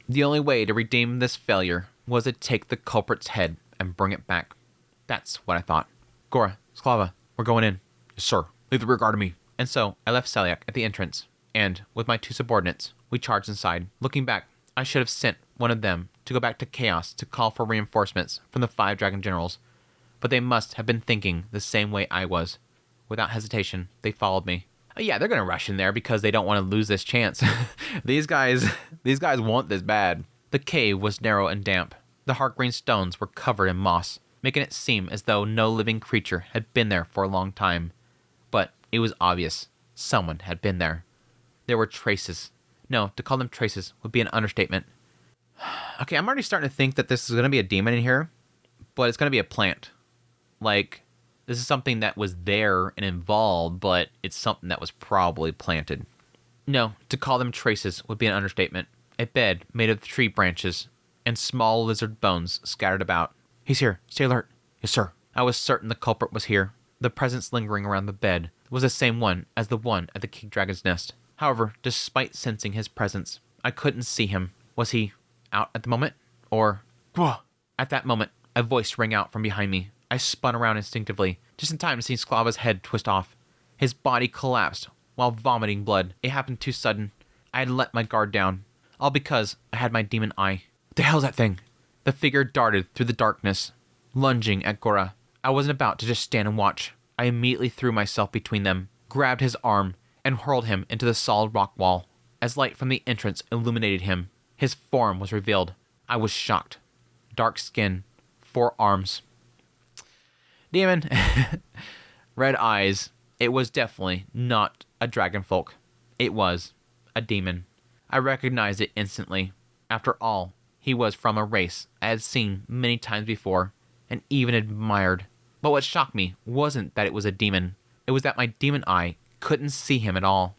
The only way to redeem this failure was to take the culprit's head and bring it back. That's what I thought. Gora, Sklava, we're going in. Yes, sir. Leave the rear guard to me. And so, I left Salyak at the entrance, and, with my 2 subordinates, we charged inside. Looking back, I should have sent one of them to go back to Chaos to call for reinforcements from the 5 dragon generals, but they must have been thinking the same way I was. Without hesitation, they followed me. Yeah, they're going to rush in there because they don't want to lose this chance. These guys want this bad. The cave was narrow and damp. The heart green stones were covered in moss, making it seem as though no living creature had been there for a long time. But it was obvious. Someone had been there. There were traces. No, to call them traces would be an understatement. Okay, I'm already starting to think that this is going to be a demon in here, but it's going to be a plant. Like, this is something that was there and involved, but it's something that was probably planted. No, to call them traces would be an understatement. A bed made of tree branches and small lizard bones scattered about. He's here. Stay alert. Yes, sir. I was certain the culprit was here. The presence lingering around the bed was the same one as the one at the king dragon's nest. However, despite sensing his presence, I couldn't see him. Was he out at the moment? Or... At that moment, a voice rang out from behind me. I spun around instinctively, just in time to see Sklava's head twist off. His body collapsed while vomiting blood. It happened too sudden. I had let my guard down, all because I had my demon eye. What the hell's that thing? The figure darted through the darkness, lunging at Gora. I wasn't about to just stand and watch. I immediately threw myself between them, grabbed his arm, and hurled him into the solid rock wall. As light from the entrance illuminated him, his form was revealed. I was shocked. Dark skin, 4 arms. Demon. Red eyes. It was definitely not a dragon folk. It was a demon. I recognized it instantly. After all, he was from a race I had seen many times before and even admired. But what shocked me wasn't that it was a demon. It was that my demon eye couldn't see him at all.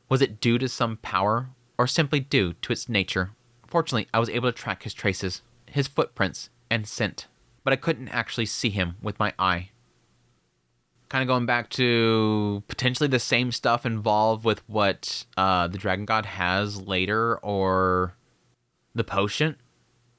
Was it due to some power or simply due to its nature? Fortunately, I was able to track his traces, his footprints, and scent, but I couldn't actually see him with my eye. Kind of going back to potentially the same stuff involved with what the Dragon God has later, or the potion.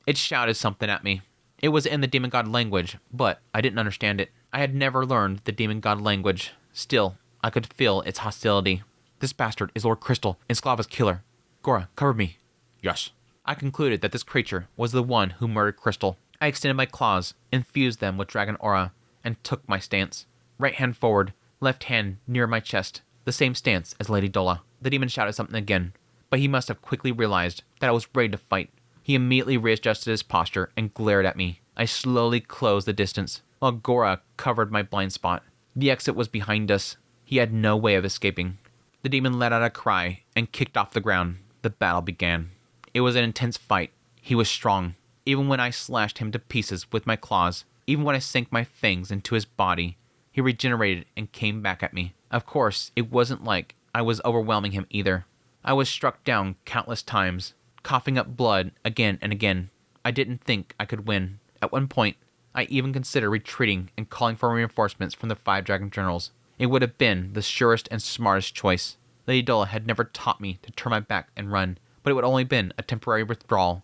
It shouted something at me. It was in the Demon God language, but I didn't understand it. I had never learned the Demon God language. Still, I could feel its hostility. This bastard is Lord Crystal and Sklava's killer. Gora, cover me. Yes. I concluded that this creature was the one who murdered Crystal. I extended my claws, infused them with dragon aura, and took my stance. Right hand forward, left hand near my chest, the same stance as Lady Doula. The demon shouted something again, but he must have quickly realized that I was ready to fight. He immediately readjusted his posture and glared at me. I slowly closed the distance, while Gora covered my blind spot. The exit was behind us. He had no way of escaping. The demon let out a cry and kicked off the ground. The battle began. It was an intense fight. He was strong. Even when I slashed him to pieces with my claws, even when I sank my fangs into his body, he regenerated and came back at me. Of course, it wasn't like I was overwhelming him either. I was struck down countless times, coughing up blood again and again. I didn't think I could win. At one point, I even considered retreating and calling for reinforcements from the 5 dragon generals. It would have been the surest and smartest choice. Lady Doula had never taught me to turn my back and run, but it would only been a temporary withdrawal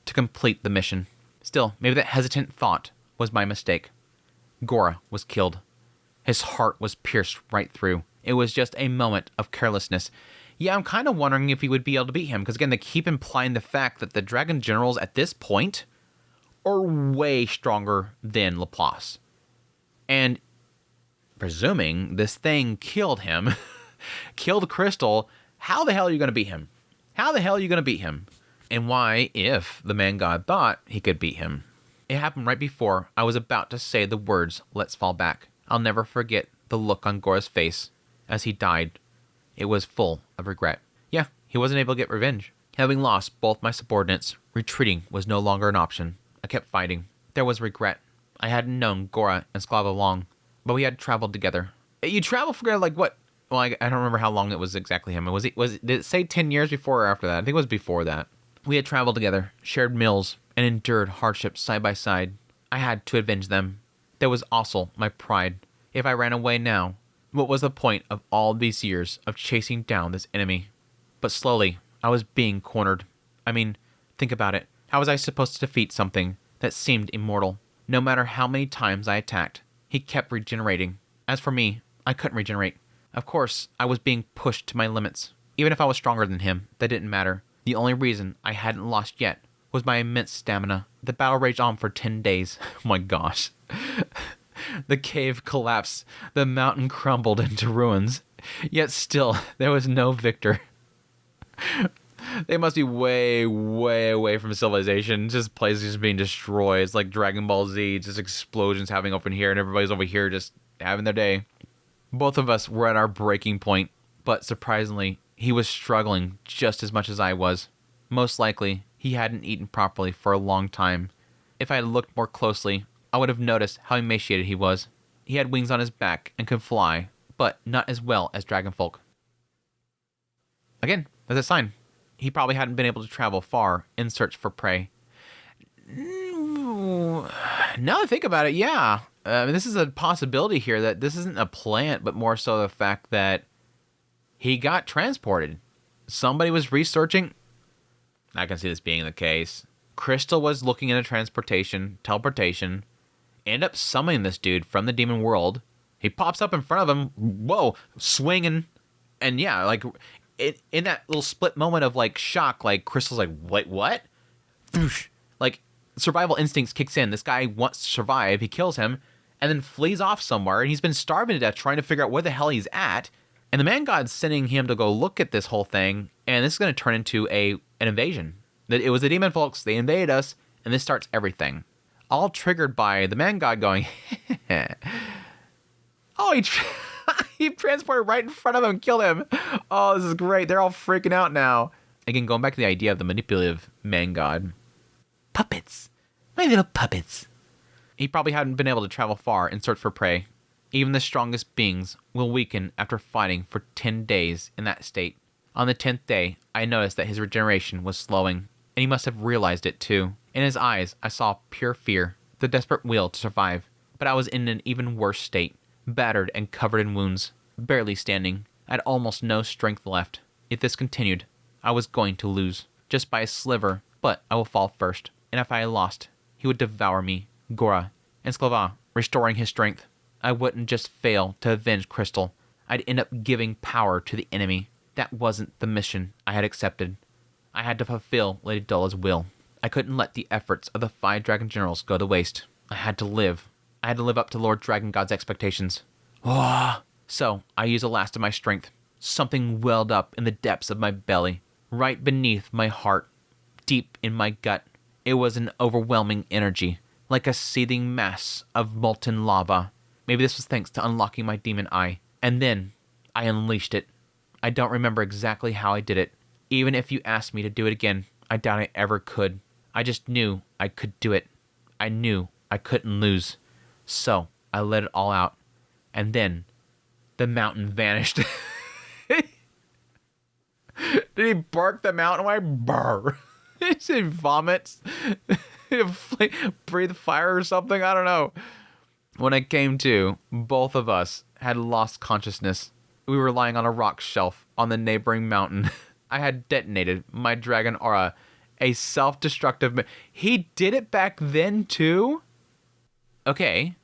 to complete the mission. Still, maybe that hesitant thought was my mistake. Gora was killed. His heart was pierced right through. It was just a moment of carelessness. Yeah, I'm kind of wondering if he would be able to beat him, because again, they keep implying the fact that the dragon generals at this point are way stronger than Laplace. And presuming this thing killed him, killed Crystal, how the hell are you going to beat him? How the hell are you going to beat him? And why, if the man god thought he could beat him? It happened right before I was about to say the words, "Let's fall back." I'll never forget the look on Gora's face as he died. It was full of regret. Yeah, he wasn't able to get revenge. Having lost both my subordinates, retreating was no longer an option. I kept fighting. There was regret. I hadn't known Gora and Sklava long, but we had traveled together. You traveled for like what? Well, I don't remember how long it was exactly him. Did it say 10 years before or after that? I think it was before that. We had traveled together, shared meals, and endured hardships side by side. I had to avenge them. There was also my pride. If I ran away now, what was the point of all these years of chasing down this enemy? But slowly, I was being cornered. I mean, think about it. How was I supposed to defeat something that seemed immortal? No matter how many times I attacked, he kept regenerating. As for me, I couldn't regenerate. Of course, I was being pushed to my limits. Even if I was stronger than him, that didn't matter. The only reason I hadn't lost yet was my immense stamina. The battle raged on for 10 days. Oh my gosh. The cave collapsed. The mountain crumbled into ruins. Yet still, there was no victor. They must be way, way away from civilization. Just places just being destroyed. It's like Dragon Ball Z, just explosions happening up in here, and everybody's over here just having their day. Both of us were at our breaking point, but surprisingly, he was struggling just as much as I was. Most likely, he hadn't eaten properly for a long time. If I had looked more closely, I would have noticed how emaciated he was. He had wings on his back and could fly, but not as well as dragonfolk. Again, that's a sign. He probably hadn't been able to travel far in search for prey. Now that I think about it, yeah. This is a possibility here that this isn't a plant, but more so the fact that he got transported. Somebody was researching. I can see this being the case. Crystal was looking into teleportation, end up summoning this dude from the demon world. He pops up in front of him, whoa, swinging. And yeah, like, in that little split moment of, like, shock, like, Crystal's like, wait, what? Like, survival instincts kicks in. This guy wants to survive. He kills him and then flees off somewhere. And he's been starving to death trying to figure out where the hell he's at. And the man god's sending him to go look at this whole thing. And this is going to turn into an invasion. It was the demon folks. They invaded us. And this starts everything. All triggered by the man god going, oh, he transported right in front of him and killed him. Oh, this is great. They're all freaking out now. Again, going back to the idea of the manipulative man god. Puppets. My little puppets. He probably hadn't been able to travel far in search for prey. Even the strongest beings will weaken after fighting for 10 days in that state. On the 10th day, I noticed that his regeneration was slowing, and he must have realized it too. In his eyes, I saw pure fear, the desperate will to survive. But I was in an even worse state, battered and covered in wounds, barely standing. I had almost no strength left. If this continued, I was going to lose, just by a sliver, but I will fall first. And if I lost, he would devour me, Gora, and Sklava, restoring his strength. I wouldn't just fail to avenge Crystal. I'd end up giving power to the enemy. That wasn't the mission I had accepted. I had to fulfill Lady Doula's will. I couldn't let the efforts of the 5 dragon generals go to waste. I had to live. I had to live up to Lord Dragon God's expectations. So I used the last of my strength. Something welled up in the depths of my belly, right beneath my heart, deep in my gut. It was an overwhelming energy, like a seething mass of molten lava. Maybe this was thanks to unlocking my demon eye. And then I unleashed it. I don't remember exactly how I did it. Even if you asked me to do it again, I doubt I ever could. I just knew I could do it. I knew I couldn't lose. So I let it all out. And then the mountain vanished. Did he bark the mountain away? Brr. He vomits. Breathe fire or something? I don't know. When I came to, both of us had lost consciousness. We were lying on a rock shelf on the neighboring mountain. I had detonated my dragon aura, a self-destructive... He did it back then too? Okay,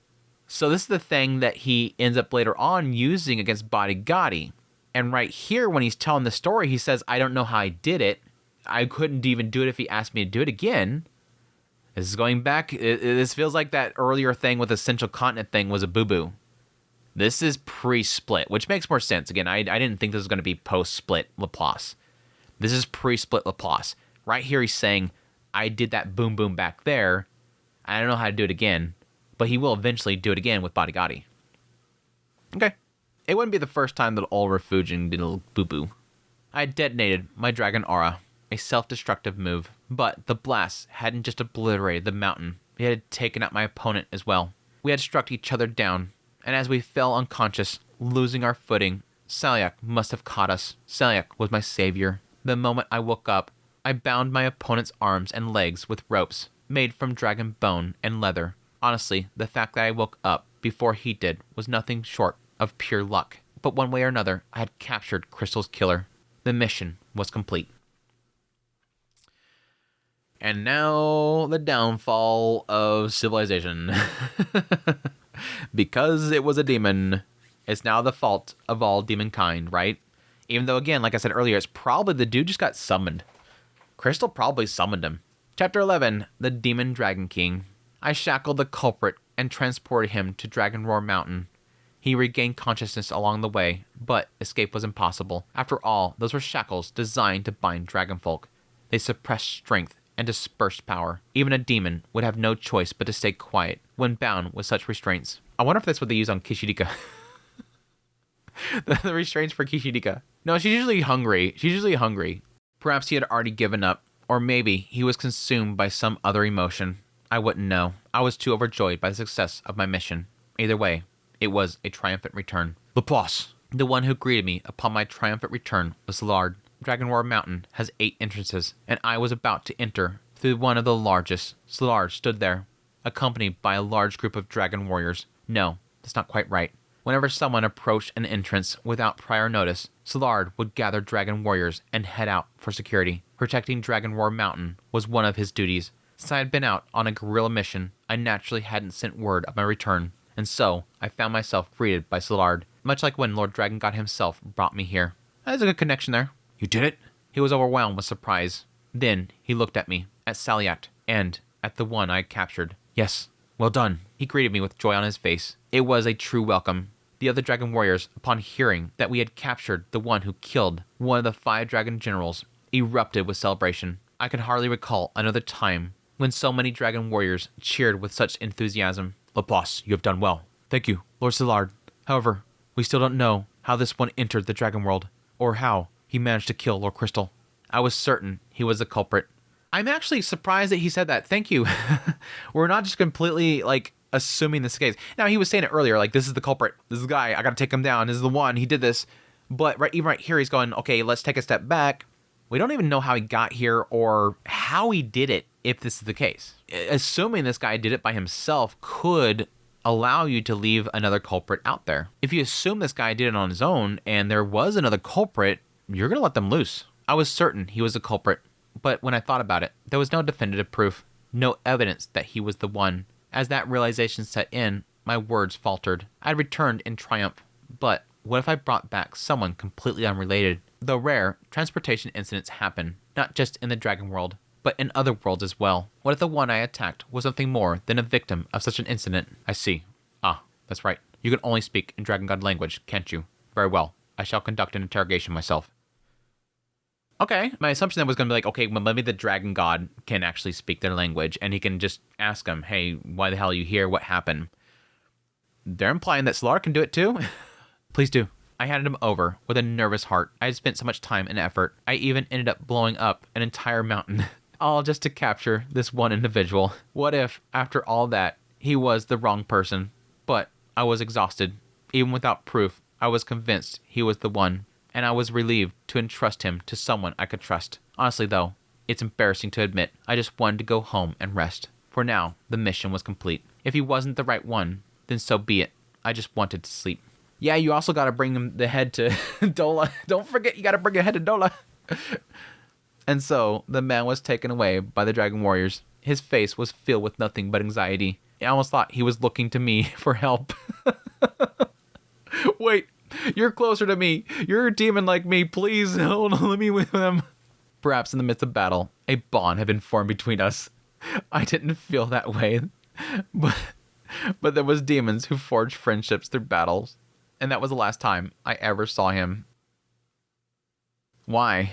so this is the thing that he ends up later on using against Bodygotti. And right here, when he's telling the story, he says, I don't know how I did it. I couldn't even do it if he asked me to do it again. This is going back. This feels like that earlier thing with the Central Continent thing was a boo-boo. This is pre-split, which makes more sense. Again, I didn't think this was going to be post-split Laplace. This is pre-split Laplace. Right here, he's saying, I did that boom-boom back there. I don't know how to do it again. But he will eventually do it again with Bodygotti. Okay. It wouldn't be the first time that old Refugian did a little boo-boo. I detonated my dragon aura, a self-destructive move. But the blast hadn't just obliterated the mountain. It had taken out my opponent as well. We had struck each other down. And as we fell unconscious, losing our footing, Salyak must have caught us. Salyak was my savior. The moment I woke up, I bound my opponent's arms and legs with ropes made from dragon bone and leather. Honestly, the fact that I woke up before he did was nothing short of pure luck. But one way or another, I had captured Crystal's killer. The mission was complete. And now, the downfall of civilization. Because it was a demon, it's now the fault of all demon kind, right? Even though, again, like I said earlier, it's probably the dude just got summoned. Crystal probably summoned him. Chapter 11, The Demon Dragon King. I shackled the culprit and transported him to Dragon Roar Mountain. He regained consciousness along the way, but escape was impossible. After all, those were shackles designed to bind dragonfolk. They suppressed strength and dispersed power. Even a demon would have no choice but to stay quiet when bound with such restraints. I wonder if that's what they use on Kishirika. the restraints for Kishirika. No, she's usually hungry. Perhaps he had already given up, or maybe he was consumed by some other emotion. I wouldn't know. I was too overjoyed by the success of my mission. Either way, it was a triumphant return. Laplace! The one who greeted me upon my triumphant return was Lard. Dragon Roar Mountain has 8 entrances, and I was about to enter through one of the largest. Slard stood there, accompanied by a large group of dragon warriors. No, that's not quite right. Whenever someone approached an entrance without prior notice, Szilard would gather dragon warriors and head out for security. Protecting Dragon War Mountain was one of his duties. Since I had been out on a guerrilla mission, I naturally hadn't sent word of my return, and so I found myself greeted by Szilard, much like when Lord Dragon God himself brought me here. There's a good connection there. You did it? He was overwhelmed with surprise. Then he looked at me, at Saliat, and at the one I had captured. Yes, well done. He greeted me with joy on his face. It was a true welcome. The other dragon warriors, upon hearing that we had captured the one who killed one of the 5 dragon generals, erupted with celebration. I can hardly recall another time when so many dragon warriors cheered with such enthusiasm. Lelas, you have done well. Thank you, Lord Szilard. However, we still don't know how this one entered the dragon world, or how he managed to kill Lord Crystal. I was certain he was the culprit. I'm actually surprised that he said that. Thank you. We're not just completely, assuming this case. Now, he was saying it earlier, this is the culprit. This is the guy. I gotta take him down. This is the one. He did this. But even right here, he's going, okay, let's take a step back. We don't even know how he got here or how he did it, if this is the case. Assuming this guy did it by himself could allow you to leave another culprit out there. If you assume this guy did it on his own and there was another culprit, you're gonna let them loose. I was certain he was a culprit, but when I thought about it, there was no definitive proof, no evidence that he was the one. As that realization set in, my words faltered. I returned in triumph, but what if I brought back someone completely unrelated? Though rare, transportation incidents happen, not just in the dragon world, but in other worlds as well. What if the one I attacked was nothing more than a victim of such an incident? I see. Ah, that's right. You can only speak in Dragon God language, can't you? Very well. I shall conduct an interrogation myself. Okay, my assumption then was going to be okay, well, maybe the Dragon God can actually speak their language, and he can just ask them, hey, why the hell are you here? What happened? They're implying that Szilard can do it too? Please do. I handed him over with a nervous heart. I had spent so much time and effort. I even ended up blowing up an entire mountain, all just to capture this one individual. What if, after all that, he was the wrong person? But I was exhausted. Even without proof, I was convinced he was the one, and I was relieved to entrust him to someone I could trust. Honestly, though, it's embarrassing to admit, I just wanted to go home and rest. For now, the mission was complete. If he wasn't the right one, then so be it. I just wanted to sleep. Yeah, you also got to bring the head to Doula. Don't forget, you got to bring the head to Doula. And so, the man was taken away by the dragon warriors. His face was filled with nothing but anxiety. I almost thought he was looking to me for help. Wait, you're closer to me. You're a demon like me. Please, hold on, let me with them. Perhaps in the midst of battle, a bond had been formed between us. I didn't feel that way. But there was demons who forged friendships through battles. And that was the last time I ever saw him. Why?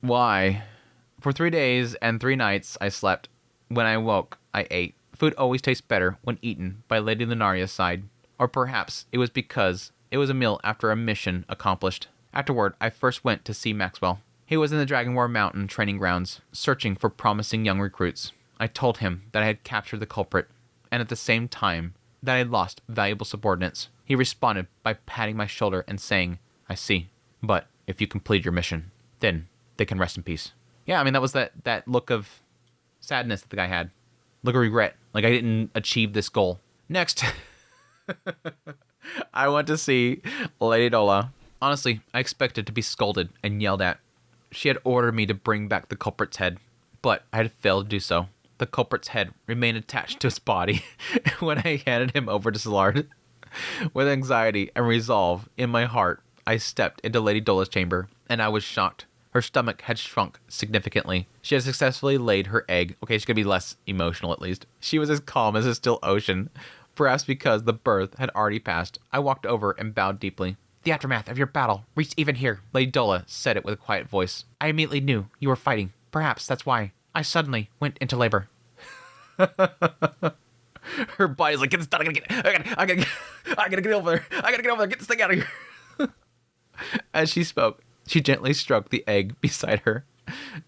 For 3 days and 3 nights, I slept. When I woke, I ate. Food always tastes better when eaten by Lady Lunaria's side. Or perhaps it was because it was a meal after a mission accomplished. Afterward, I first went to see Maxwell. He was in the Dragon War Mountain training grounds, searching for promising young recruits. I told him that I had captured the culprit, and at the same time, that I had lost valuable subordinates. He responded by patting my shoulder and saying, I see, but if you complete your mission, then they can rest in peace. Yeah, I mean, that was that look of sadness that the guy had. Look of regret. I didn't achieve this goal. Next. I went to see Lady Doula. Honestly, I expected to be scolded and yelled at. She had ordered me to bring back the culprit's head, but I had failed to do so. The culprit's head remained attached to his body when I handed him over to Szilard. With anxiety and resolve in my heart, I stepped into Lady Doula's chamber, and I was shocked. Her stomach had shrunk significantly. She had successfully laid her egg. Okay, she's gonna be less emotional at least. She was as calm as a still ocean. Perhaps because the birth had already passed, I walked over and bowed deeply. The aftermath of your battle reached even here. Lady Doula said it with a quiet voice. I immediately knew you were fighting. Perhaps that's why I suddenly went into labor. Her body's like, get this done. I gotta get over there. I gotta get over there. Get this thing out of here. As she spoke, she gently stroked the egg beside her.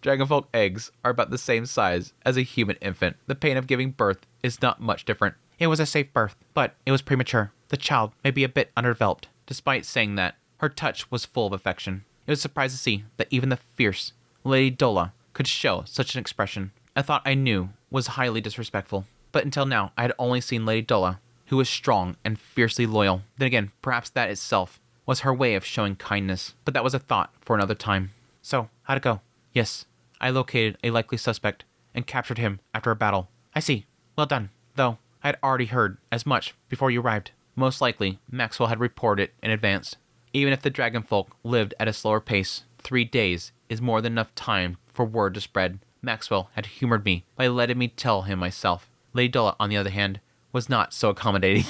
Dragonfolk eggs are about the same size as a human infant. The pain of giving birth is not much different. It was a safe birth, but it was premature. The child may be a bit underdeveloped. Despite saying that, her touch was full of affection. It was surprised to see that even the fierce Lady Doula could show such an expression. A thought I knew was highly disrespectful. But until now, I had only seen Lady Doula, who was strong and fiercely loyal. Then again, perhaps that itself was her way of showing kindness. But that was a thought for another time. So, how'd it go? Yes, I located a likely suspect and captured him after a battle. I see. Well done. Though, I had already heard as much before you arrived. Most likely, Maxwell had reported it in advance. Even if the dragonfolk lived at a slower pace, 3 days is more than enough time for word to spread. Maxwell had humored me by letting me tell him myself. Lady Doula, on the other hand, was not so accommodating.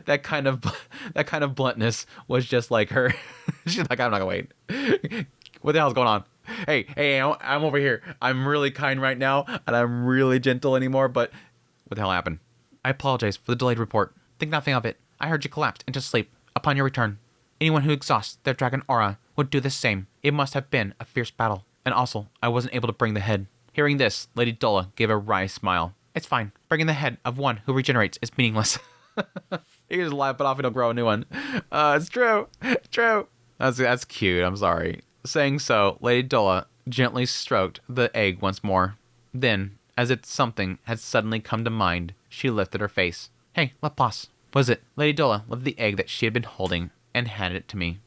that kind of bluntness was just like her. She's like, I'm not gonna wait. What the hell's going on? Hey, I'm over here. I'm really kind right now, and I'm really gentle anymore, but what the hell happened? I apologize for the delayed report. Think nothing of it. I heard you collapsed into sleep upon your return. Anyone who exhausts their dragon aura would do the same. It must have been a fierce battle. And also, I wasn't able to bring the head. Hearing this, Lady Doula gave a wry smile. It's fine. Bringing the head of one who regenerates is meaningless. You can just laugh it off and he'll grow a new one. It's true. True. That's cute. I'm sorry. Saying so, Lady Doula gently stroked the egg once more. Then, as if something had suddenly come to mind, she lifted her face. Hey, Lelas. Was it? Lady Doula lifted the egg that she had been holding and handed it to me.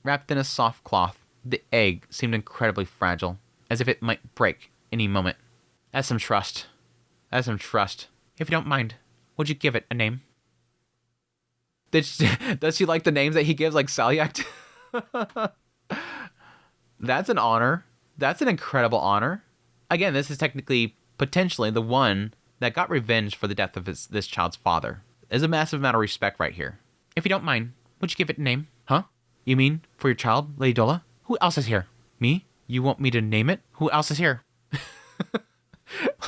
Wrapped in a soft cloth, the egg seemed incredibly fragile, as if it might break any moment. That's some trust. If you don't mind, would you give it a name? Does she like the names that he gives, like Salyact? That's an honor. That's an incredible honor. Again, this is technically, potentially, the one that got revenge for the death of this child's father. There's a massive amount of respect right here. If you don't mind, would you give it a name? Huh? You mean for your child, Lady Doula? Who else is here? Me? You want me to name it? Who else is here?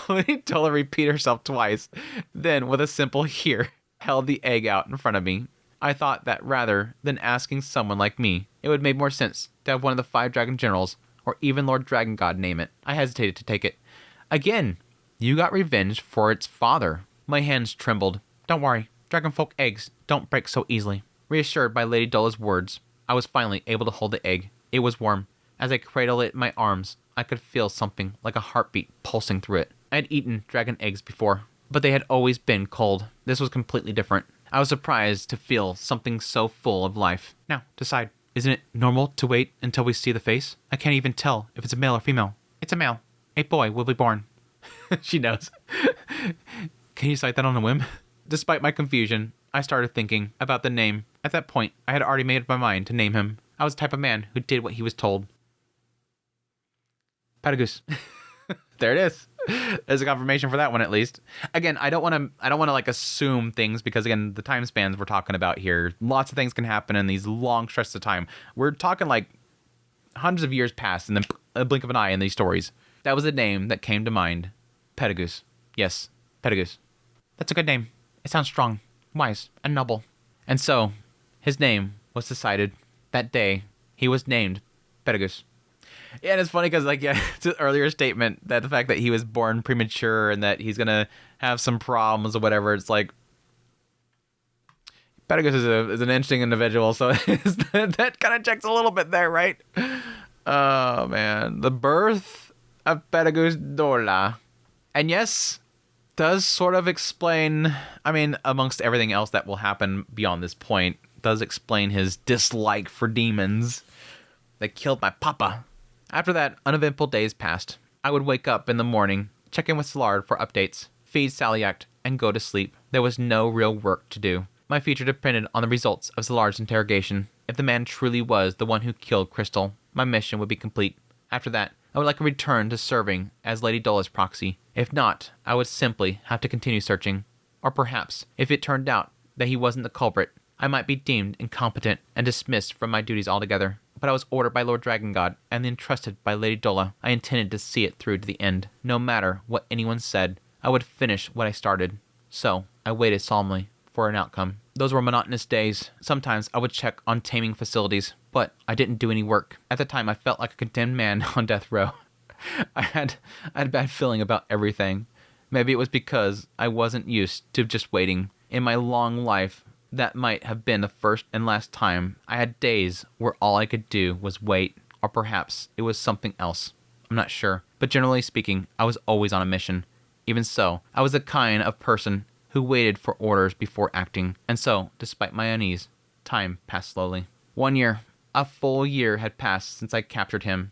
Lady Doula repeated herself twice, then with a simple here, held the egg out in front of me. I thought that rather than asking someone like me, it would make more sense to have one of the 5 dragon generals, or even Lord Dragon God, name it. I hesitated to take it. Again, you got revenge for its father. My hands trembled. Don't worry, dragonfolk eggs don't break so easily. Reassured by Lady Doula's words, I was finally able to hold the egg. It was warm. As I cradled it in my arms, I could feel something like a heartbeat pulsing through it. I had eaten dragon eggs before, but they had always been cold. This was completely different. I was surprised to feel something so full of life. Now, decide. Isn't it normal to wait until we see the face? I can't even tell if it's a male or female. It's a male. A boy will be born. She knows. Can you cite that on a whim? Despite my confusion, I started thinking about the name. At that point, I had already made up my mind to name him. I was the type of man who did what he was told. Patagoose. There it is. There's a confirmation for that one, at least. Again, I don't want to like assume things because again, the time spans we're talking about here, lots of things can happen in these long stretches of time. We're talking like hundreds of years past in the blink of an eye in these stories. That was the name that came to mind. Patagoose. Yes, Patagoose. That's a good name. It sounds strong, wise, and noble. And so, his name was decided. That day, he was named Patagoose. Yeah, and it's funny because, like, yeah, it's an earlier statement that the fact that he was born premature and that he's going to have some problems or whatever, it's like, Patagoose is an interesting individual, so that kind of checks a little bit there, right? Oh, man. The birth of Patagoose Doula. And yes, does sort of explain, I mean, amongst everything else that will happen beyond this point, does explain his dislike for demons that killed my papa. After that, uneventful days passed. I would wake up in the morning, check in with Szilard for updates, feed Salyact, and go to sleep. There was no real work to do. My future depended on the results of Szilard's interrogation. If the man truly was the one who killed Crystal, my mission would be complete. After that, I would like to return to serving as Lady Doula's proxy. If not, I would simply have to continue searching. Or perhaps, if it turned out that he wasn't the culprit, I might be deemed incompetent and dismissed from my duties altogether. But I was ordered by Lord Dragon God and entrusted by Lady Doula. I intended to see it through to the end. No matter what anyone said, I would finish what I started. So, I waited solemnly for an outcome. Those were monotonous days. Sometimes I would check on taming facilities, but I didn't do any work. At the time, I felt like a condemned man on death row. I had a bad feeling about everything. Maybe it was because I wasn't used to just waiting. In my long life, that might have been the first and last time I had days where all I could do was wait, or perhaps it was something else. I'm not sure, but generally speaking, I was always on a mission. Even so, I was the kind of person who waited for orders before acting, and so, despite my unease, time passed slowly. 1 year, a full year had passed since I captured him.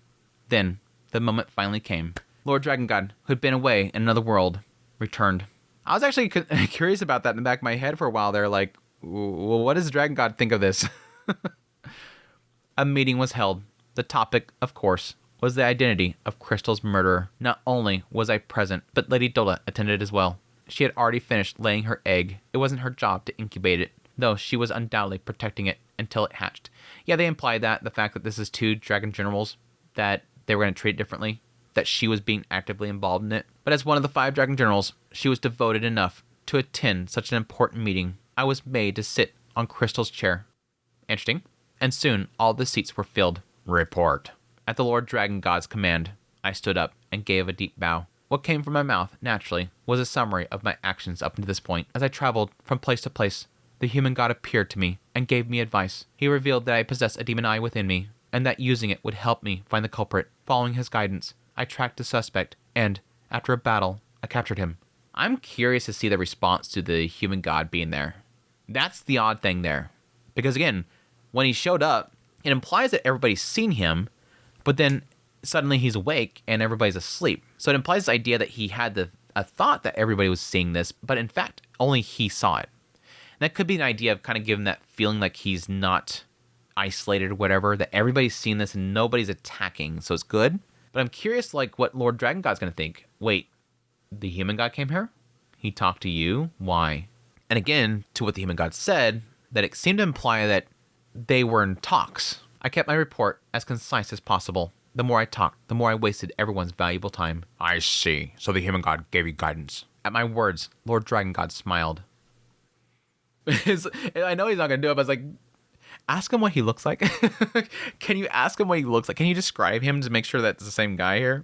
Then, the moment finally came. Lord Dragon God, who had been away in another world, returned. I was actually curious about that in the back of my head for a while there, like, well, what does Dragon God think of this? A meeting was held. The topic, of course, was the identity of Crystal's murderer. Not only was I present, but Lady Doula attended as well. She had already finished laying her egg. It wasn't her job to incubate it, though she was undoubtedly protecting it until it hatched. Yeah, they implied that, the fact that this is 2 dragon generals, that they were going to treat it differently, that she was being actively involved in it. But as one of the 5 dragon generals, she was devoted enough to attend such an important meeting. I was made to sit on Crystal's chair. Interesting. And soon, all the seats were filled. Report. At the Lord Dragon God's command, I stood up and gave a deep bow. What came from my mouth, naturally, was a summary of my actions up to this point. As I traveled from place to place, the human god appeared to me and gave me advice. He revealed that I possessed a demon eye within me, and that using it would help me find the culprit. Following his guidance, I tracked the suspect, and, after a battle, I captured him. I'm curious to see the response to the human god being there. That's the odd thing there. Because again, when he showed up, it implies that everybody's seen him, but then suddenly he's awake and everybody's asleep. So it implies this idea that he had a thought that everybody was seeing this, but in fact, only he saw it. And that could be an idea of kind of giving that feeling like he's not isolated or whatever, that everybody's seen this and nobody's attacking, so it's good. But I'm curious, like, what Lord Dragon God's going to think. Wait, the human god came here? He talked to you? Why? And again, to what the human god said, that it seemed to imply that they were in talks. I kept my report as concise as possible. The more I talked, the more I wasted everyone's valuable time. I see. So the human god gave you guidance. At my words, Lord Dragon God smiled. I know he's not going to do it, but I was like, ask him what he looks like. Can you ask him what he looks like? Can you describe him to make sure that's the same guy here?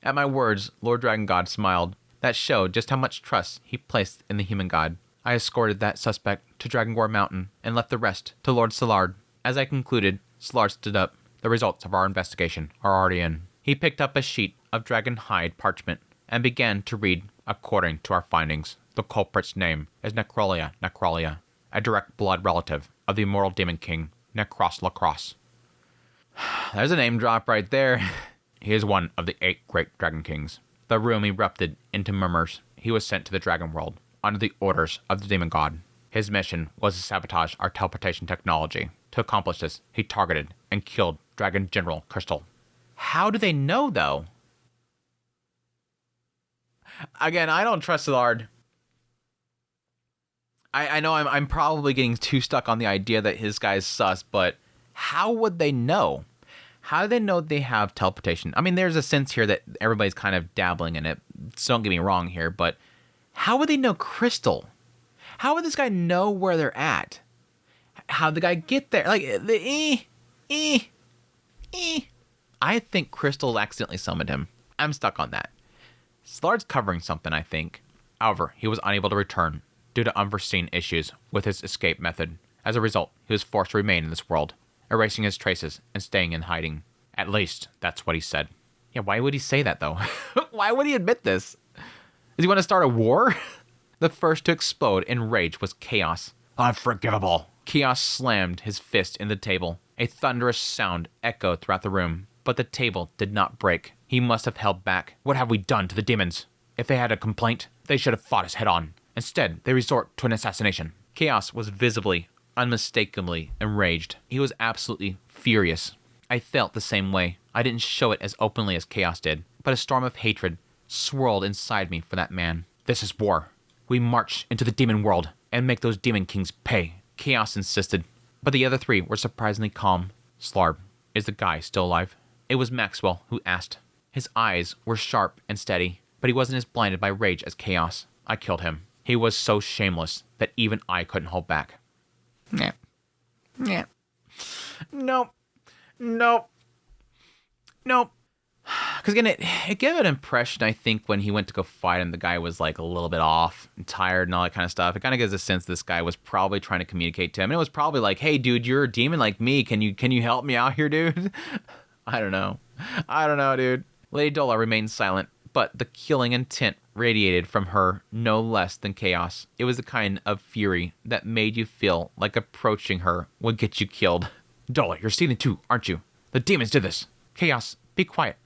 At my words, Lord Dragon God smiled. That showed just how much trust he placed in the human god. I escorted that suspect to Dragongore Mountain and left the rest to Lord Szilard. As I concluded, Szilard stood up. The results of our investigation are already in. He picked up a sheet of dragon hide parchment and began to read according to our findings. The culprit's name is Necrolia, a direct blood relative of the immortal demon king, Necros Lacrosse. There's a name drop right there. He is one of the 8 great dragon kings. The room erupted into murmurs. He was sent to the dragon world under the orders of the demon god. His mission was to sabotage our teleportation technology. To accomplish this, he targeted and killed Dragon General Crystal. How do they know, though? Again, I don't trust Szilard. I know I'm probably getting too stuck on the idea that his guy's sus, but how would they know? How do they know they have teleportation? I mean, there's a sense here that everybody's kind of dabbling in it. So don't get me wrong here, but how would they know Crystal? How would this guy know where they're at? How'd the guy get there? Like, I think Crystal accidentally summoned him. I'm stuck on that. Slard's covering something, I think. However, he was unable to return due to unforeseen issues with his escape method. As a result, he was forced to remain in this world, erasing his traces and staying in hiding. At least, that's what he said. Yeah, why would he say that, though? Why would he admit this? Does he want to start a war? The first to explode in rage was Chaos. Unforgivable. Chaos slammed his fist in the table. A thunderous sound echoed throughout the room, but the table did not break. He must have held back. What have we done to the demons? If they had a complaint, they should have fought us head on. Instead, they resort to an assassination. Chaos was visibly, unmistakably enraged. He was absolutely furious. I felt the same way. I didn't show it as openly as Chaos did, but a storm of hatred swirled inside me for that man. This is war. We march into the demon world and make those demon kings pay. Chaos insisted, but the other 3 were surprisingly calm. Szilard, is the guy still alive? It was Maxwell who asked. His eyes were sharp and steady, but he wasn't as blinded by rage as Chaos. I killed him. He was so shameless that even I couldn't hold back. Nah. Nope. Because again, it gave an impression, I think, when he went to go fight him, the guy was like a little bit off and tired and all that kind of stuff. It kind of gives a sense this guy was probably trying to communicate to him. And it was probably like, hey, dude, you're a demon like me. Can you help me out here, dude? I don't know, dude. Lady Doula remained silent, but the killing intent radiated from her no less than chaos. It was the kind of fury that made you feel like approaching her would get you killed. Doula, you're stealing too, aren't you? The demons did this. Chaos, be quiet.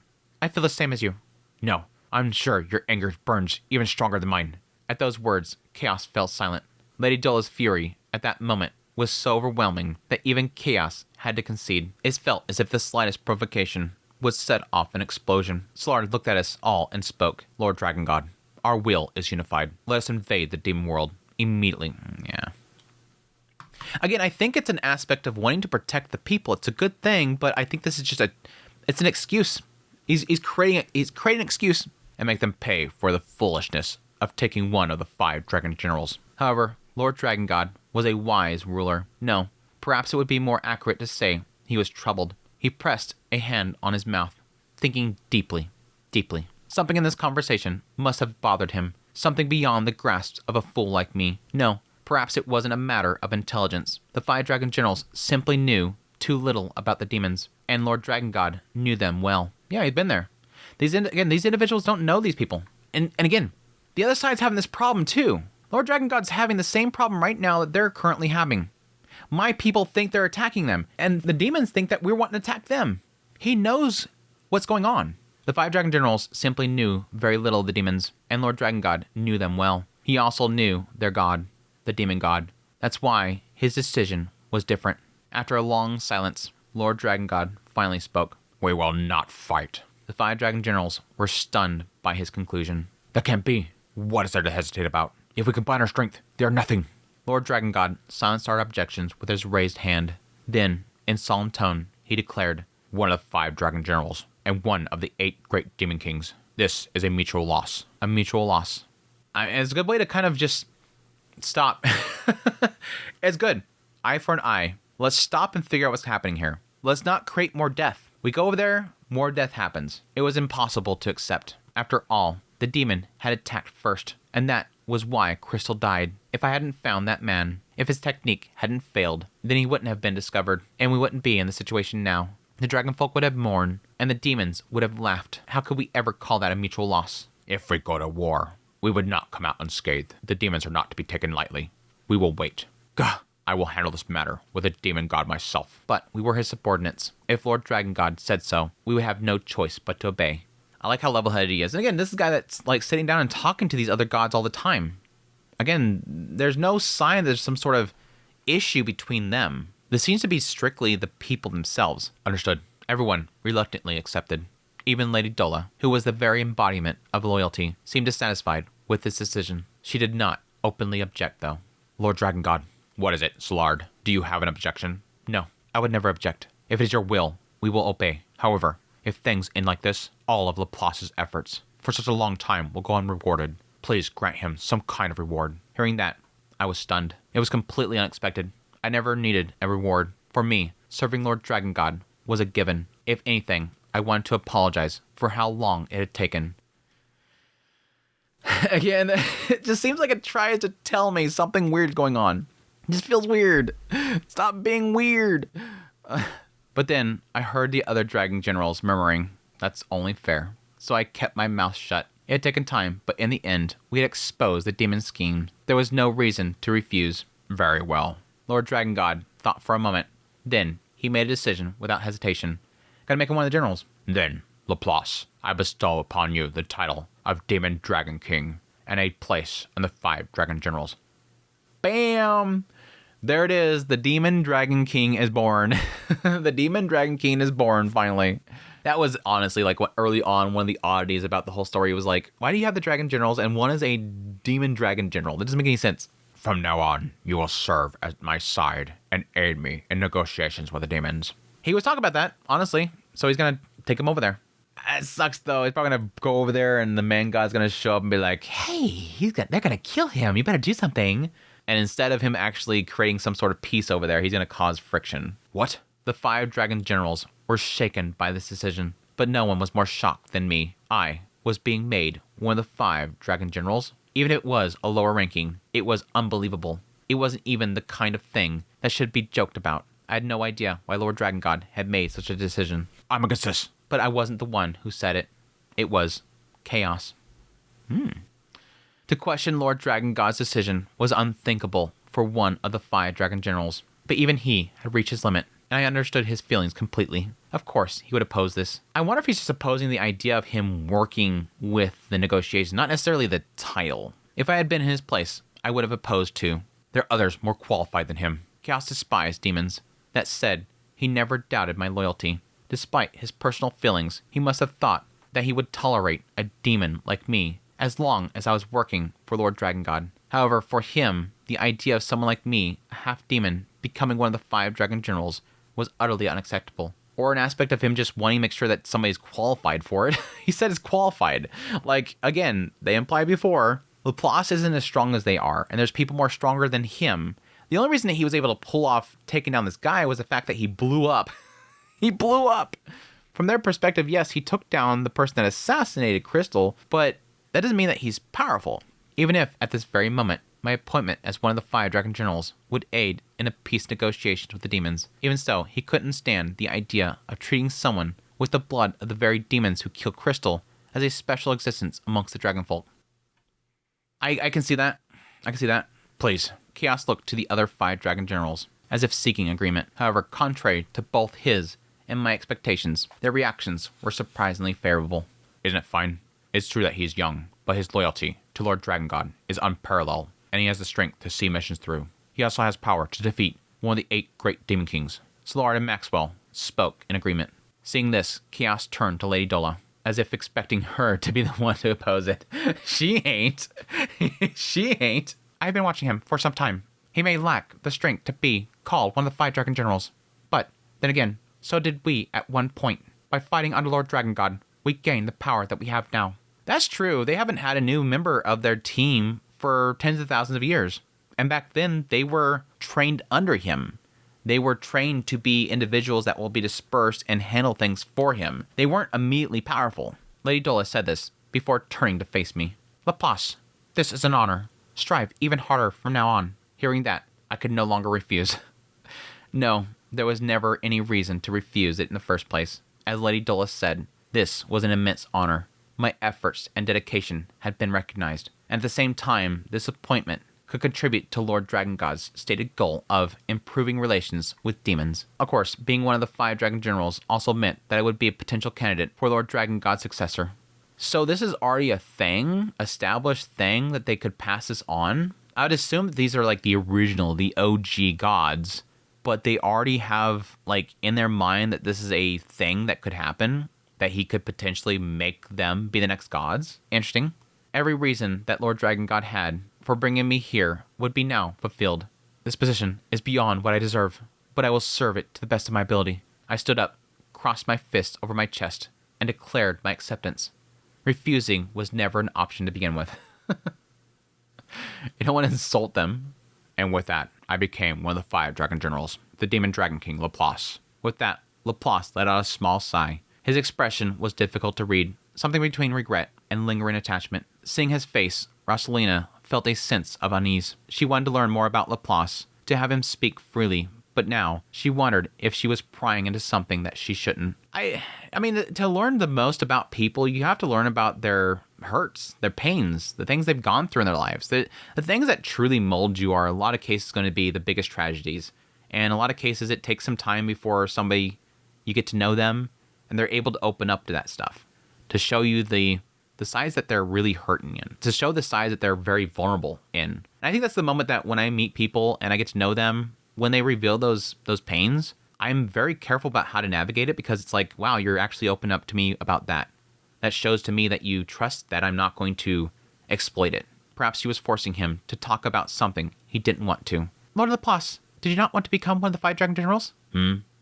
I feel the same as you. No, I'm sure your anger burns even stronger than mine. At those words, Chaos fell silent. Lady Doula's fury at that moment was so overwhelming that even Chaos had to concede. It felt as if the slightest provocation would set off an explosion. Solar looked at us all and spoke. Lord Dragon God, our will is unified. Let us invade the demon world immediately. Yeah. Again, I think it's an aspect of wanting to protect the people. It's a good thing, but I think this is just it's an excuse. He's creating an excuse and make them pay for the foolishness of taking one of the 5 dragon generals. However, Lord Dragon God was a wise ruler. No, perhaps it would be more accurate to say he was troubled. He pressed a hand on his mouth, thinking deeply, deeply. Something in this conversation must have bothered him, something beyond the grasp of a fool like me. No, perhaps it wasn't a matter of intelligence. The 5 dragon generals simply knew too little about the demons, and Lord Dragon God knew them well. Yeah, he'd been there. These individuals don't know these people. And again, the other side's having this problem too. Lord Dragon God's having the same problem right now that they're currently having. My people think they're attacking them, and the demons think that we're wanting to attack them. He knows what's going on. The 5 dragon generals simply knew very little of the demons, and Lord Dragon God knew them well. He also knew their god, the demon god. That's why his decision was different. After a long silence, Lord Dragon God finally spoke. We will not fight. The 5 dragon generals were stunned by his conclusion. That can't be. What is there to hesitate about? If we combine our strength, they are nothing. Lord Dragon God silenced our objections with his raised hand. Then, in solemn tone, he declared, one of the 5 dragon generals, and one of the 8 great demon kings. This is a mutual loss. A mutual loss. It's a good way to kind of just stop. It's good. Eye for an eye. Let's stop and figure out what's happening here. Let's not create more death. We go over there, more death happens. It was impossible to accept. After all, the demon had attacked first, and that was why Crystal died. If I hadn't found that man, if his technique hadn't failed, then he wouldn't have been discovered, and we wouldn't be in the situation now. The dragonfolk would have mourned, and the demons would have laughed. How could we ever call that a mutual loss? If we go to war, we would not come out unscathed. The demons are not to be taken lightly. We will wait. Gah! I will handle this matter with the demon god myself. But we were his subordinates. If Lord Dragon God said so, we would have no choice but to obey. I like how level-headed he is. And again, this is a guy that's like sitting down and talking to these other gods all the time. Again, there's no sign there's some sort of issue between them. This seems to be strictly the people themselves. Understood. Everyone reluctantly accepted. Even Lady Doula, who was the very embodiment of loyalty, seemed dissatisfied with this decision. She did not openly object, though. Lord Dragon God, what is it, Soulard? Do you have an objection? No, I would never object. If it is your will, we will obey. However, if things end like this, all of Laplace's efforts for such a long time will go unrewarded. Please grant him some kind of reward. Hearing that, I was stunned. It was completely unexpected. I never needed a reward. For me, serving Lord Dragon God was a given. If anything, I wanted to apologize for how long it had taken. Again, it just seems like it tries to tell me something weird going on. It just feels weird. Stop being weird. But then I heard the other dragon generals murmuring, that's only fair. So I kept my mouth shut. It had taken time, but in the end, we had exposed the demon scheme. There was no reason to refuse. Very well. Lord Dragon God thought for a moment. Then he made a decision without hesitation. Gotta make him one of the generals. Then, Laplace, I bestow upon you the title of Demon Dragon King and a place in the 5 dragon generals. Bam! There it is. The Demon Dragon King is born. The Demon Dragon King is born, finally. That was honestly like what early on, one of the oddities about the whole story was like, why do you have the dragon generals and one is a demon dragon general? That doesn't make any sense. From now on, you will serve at my side and aid me in negotiations with the demons. He was talking about that, honestly. So he's going to take him over there. It sucks, though. He's probably going to go over there and the man god's going to show up and be like, hey, they're going to kill him. You better do something. And instead of him actually creating some sort of peace over there, he's going to cause friction. What? The 5 dragon generals were shaken by this decision, but no one was more shocked than me. I was being made one of the 5 dragon generals. Even if it was a lower ranking, it was unbelievable. It wasn't even the kind of thing that should be joked about. I had no idea why Lord Dragon God had made such a decision. I'm against this. But I wasn't the one who said it. It was chaos. To question Lord Dragon God's decision was unthinkable for one of the 5 dragon generals, but even he had reached his limit, and I understood his feelings completely. Of course, he would oppose this. I wonder if he's just opposing the idea of him working with the negotiations, not necessarily the title. If I had been in his place, I would have opposed too. There are others more qualified than him. Chaos despised demons. That said, he never doubted my loyalty. Despite his personal feelings, he must have thought that he would tolerate a demon like me as long as I was working for Lord Dragon God. However, for him, the idea of someone like me, a half-demon, becoming one of the 5 dragon generals was utterly unacceptable. Or an aspect of him just wanting to make sure that somebody's qualified for it. He said it's qualified. Like, again, they implied before, Laplace isn't as strong as they are, and there's people more stronger than him. The only reason that he was able to pull off taking down this guy was the fact that he blew up. He blew up! From their perspective, yes, he took down the person that assassinated Crystal, but that doesn't mean that he's powerful. Even if, at this very moment, my appointment as one of the 5 dragon generals would aid in a peace negotiations with the demons. Even so, he couldn't stand the idea of treating someone with the blood of the very demons who killed Crystal as a special existence amongst the dragonfolk. I can see that. I can see that. Please. Chaos looked to the other 5 dragon generals, as if seeking agreement. However, contrary to both his and my expectations, their reactions were surprisingly favorable. Isn't it fine? It's true that he's young, but his loyalty to Lord Dragon God is unparalleled, and he has the strength to see missions through. He also has power to defeat one of the 8 great demon kings. Solar and Maxwell spoke in agreement. Seeing this, Chaos turned to Lady Doula, as if expecting her to be the one to oppose it. She ain't. She ain't. I've been watching him for some time. He may lack the strength to be called one of the 5 dragon generals, but then again, so did we at one point. By fighting under Lord Dragon God, we gained the power that we have now. That's true. They haven't had a new member of their team for tens of thousands of years. And back then, they were trained under him. They were trained to be individuals that will be dispersed and handle things for him. They weren't immediately powerful. Lady Doula said this before turning to face me. Laplace, this is an honor. Strive even harder from now on. Hearing that, I could no longer refuse. No, there was never any reason to refuse it in the first place. As Lady Doula said, this was an immense honor. My efforts and dedication had been recognized, and at the same time, this appointment could contribute to Lord Dragon God's stated goal of improving relations with demons. Of course, being one of the 5 dragon generals also meant that I would be a potential candidate for Lord Dragon God's successor. So this is already a thing, established thing that they could pass this on? I would assume that these are like the original, the OG gods, but they already have like in their mind that this is a thing that could happen, that he could potentially make them be the next gods. Interesting. Every reason that Lord Dragon God had for bringing me here would be now fulfilled. This position is beyond what I deserve, but I will serve it to the best of my ability. I stood up, crossed my fists over my chest, and declared my acceptance. Refusing was never an option to begin with. You don't want to insult them. And with that, I became one of the 5 dragon generals, the Demon Dragon King, Laplace. With that, Laplace let out a small sigh. His expression was difficult to read, something between regret and lingering attachment. Seeing his face, Rosalina felt a sense of unease. She wanted to learn more about Laplace, to have him speak freely, but now she wondered if she was prying into something that she shouldn't. I mean, to learn the most about people, you have to learn about their hurts, their pains, the things they've gone through in their lives. The things that truly mold you are, in a lot of cases, going to be the biggest tragedies. And in a lot of cases, it takes some time before you get to know them, and they're able to open up to that stuff, to show you the sides that they're really hurting in, to show the sides that they're very vulnerable in. And I think that's the moment that when I meet people and I get to know them, when they reveal those pains, I'm very careful about how to navigate it, because it's like, wow, you're actually open up to me about that. That shows to me that you trust that I'm not going to exploit it. Perhaps she was forcing him to talk about something he didn't want to. Lord Laplace, did you not want to become one of the 5 dragon generals?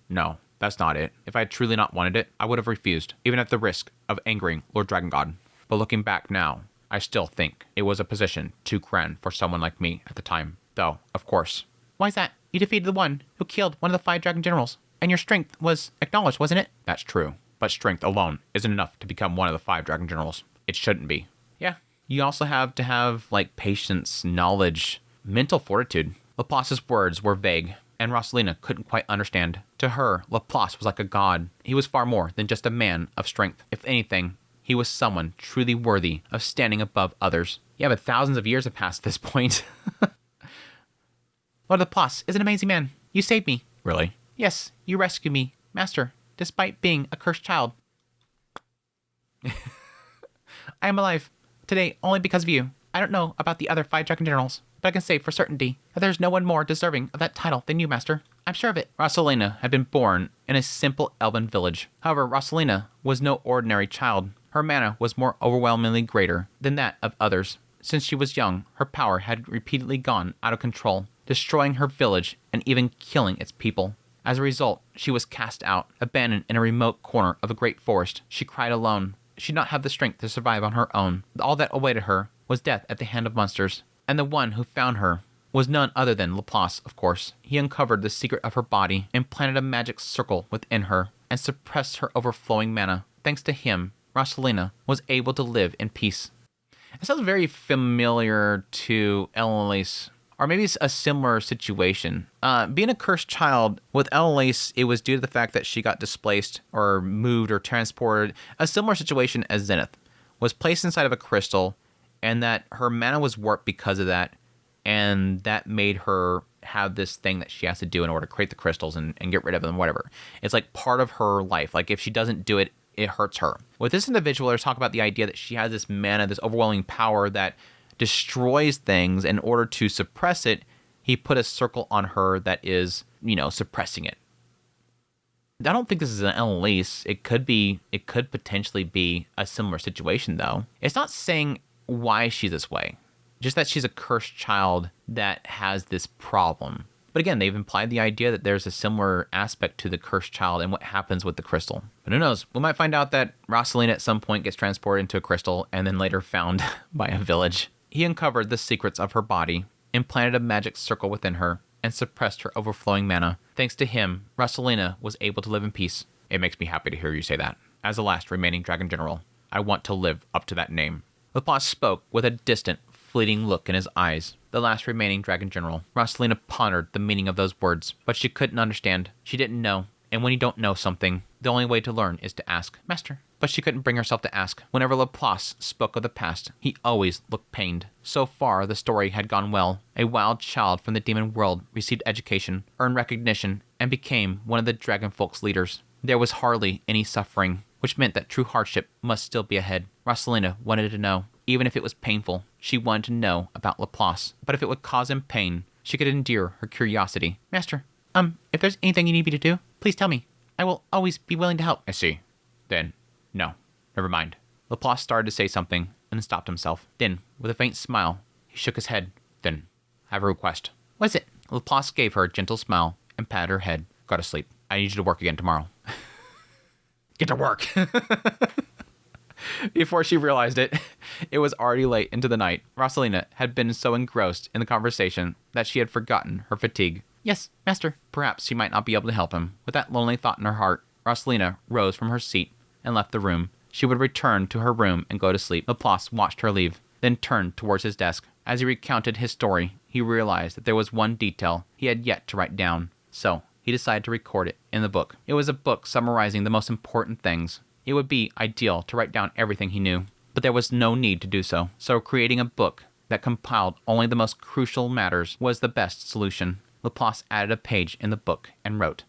No, that's not it. If I had truly not wanted it, I would have refused, even at the risk of angering Lord Dragon God. But looking back now, I still think it was a position too grand for someone like me at the time. Though, of course. Why is that? You defeated the one who killed one of the 5 dragon generals, and your strength was acknowledged, wasn't it? That's true. But strength alone isn't enough to become one of the 5 dragon generals. It shouldn't be. Yeah. You also have to have, like, patience, knowledge, mental fortitude. Laplace's words were vague, and Rosalina couldn't quite understand. To her, Laplace was like a god. He was far more than just a man of strength. If anything, he was someone truly worthy of standing above others. Yeah, but thousands of years have passed at this point. Lord Laplace is an amazing man. You saved me. Really? Yes, you rescued me, Master, despite being a cursed child. I am alive today only because of you. I don't know about the other 5 dragon generals, but I can say for certainty that there's no one more deserving of that title than you, Master. I'm sure of it. Rosalina had been born in a simple elven village. However, Rosalina was no ordinary child. Her mana was more overwhelmingly greater than that of others. Since she was young, her power had repeatedly gone out of control, destroying her village and even killing its people. As a result, she was cast out, abandoned in a remote corner of a great forest. She cried alone. She did not have the strength to survive on her own. All that awaited her was death at the hand of monsters. And the one who found her was none other than Laplace, of course. He uncovered the secret of her body, implanted a magic circle within her, and suppressed her overflowing mana. Thanks to him, Rosalina was able to live in peace. It sounds very familiar to Elise, or maybe it's a similar situation. Being a cursed child, with Elise, it was due to the fact that she got displaced or moved or transported. A similar situation as Zenith was placed inside of a crystal, and that her mana was warped because of that, and that made her have this thing that she has to do in order to create the crystals and get rid of them, whatever. It's like part of her life. Like if she doesn't do it, it hurts her. With this individual, there's talk about the idea that she has this mana, this overwhelming power that destroys things. In order to suppress it, he put a circle on her that is, suppressing it. I don't think this is an Elise. It could potentially be a similar situation, though. It's not saying why she's this way, just that she's a cursed child that has this problem. But again, they've implied the idea that there's a similar aspect to the cursed child and what happens with the crystal. But who knows? We might find out that Rosalina at some point gets transported into a crystal and then later found by a village. He uncovered the secrets of her body, implanted a magic circle within her, and suppressed her overflowing mana. Thanks to him, Rosalina was able to live in peace. It makes me happy to hear you say that. As the last remaining Dragon General, I want to live up to that name. Laplace spoke with a distant, fleeting look in his eyes. The last remaining Dragon General. Rosalina pondered the meaning of those words, but she couldn't understand. She didn't know, and when you don't know something, the only way to learn is to ask. Master. But she couldn't bring herself to ask. Whenever Laplace spoke of the past, he always looked pained. So far, the story had gone well. A wild child from the demon world received education, earned recognition, and became one of the Dragonfolk's leaders. There was hardly any suffering, which meant that true hardship must still be ahead. Rosalina wanted to know. Even if it was painful, she wanted to know about Laplace. But if it would cause him pain, she could endure her curiosity. Master, if there's anything you need me to do, please tell me. I will always be willing to help. I see. Then, no. Never mind. Laplace started to say something and then stopped himself. Then, with a faint smile, he shook his head. Then, I have a request. What is it? Laplace gave her a gentle smile and patted her head. Go to sleep. I need you to work again tomorrow. Get to work. Before she realized it, it was already late into the night. Rosalina had been so engrossed in the conversation that she had forgotten her fatigue. Yes, Master. Perhaps she might not be able to help him. With that lonely thought in her heart, Rosalina rose from her seat and left the room. She would return to her room and go to sleep. Laplace watched her leave, then turned towards his desk. As he recounted his story, he realized that there was one detail he had yet to write down. So, he decided to record it in the book. It was a book summarizing the most important things. It would be ideal to write down everything he knew, but there was no need to do so. So creating a book that compiled only the most crucial matters was the best solution. Laplace added a page in the book and wrote,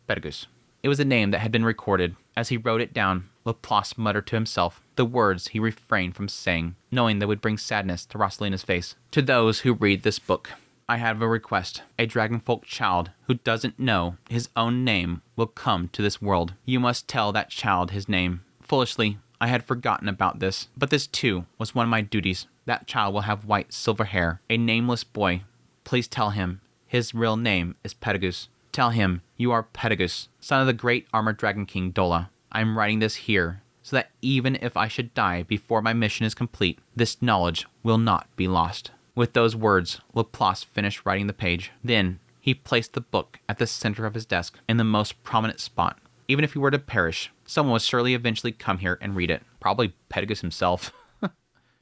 Pedagus. It was a name that had been recorded. As he wrote it down, Laplace muttered to himself the words he refrained from saying, knowing they would bring sadness to Rosalina's face. To those who read this book, I have a request. A Dragonfolk child who doesn't know his own name will come to this world. You must tell that child his name. Foolishly, I had forgotten about this, but this too was one of my duties. That child will have white silver hair, a nameless boy. Please tell him his real name is Pedagus. Tell him you are Pedagus, son of the great armored dragon king Doula. I am writing this here so that even if I should die before my mission is complete, this knowledge will not be lost. With those words, Laplace finished writing the page. Then, he placed the book at the center of his desk, in the most prominent spot. Even if he were to perish, someone would surely eventually come here and read it. Probably Pedagus himself.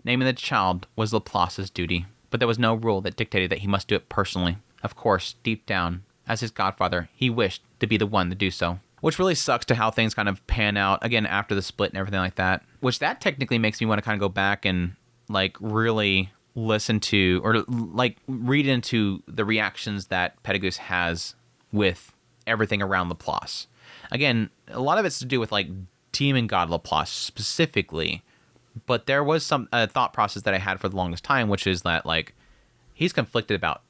Naming the child was Laplace's duty, but there was no rule that dictated that he must do it personally. Of course, deep down, as his godfather, he wished to be the one to do so. which really sucks to how things kind of pan out again after the split and everything like that, which that technically makes me want to kind of go back and like really listen to or like read into the reactions that Pedagos has with everything around Laplace. Again, a lot of it's to do with like Demon God Laplace specifically, but there was some thought process that I had for the longest time, which is that like he's conflicted about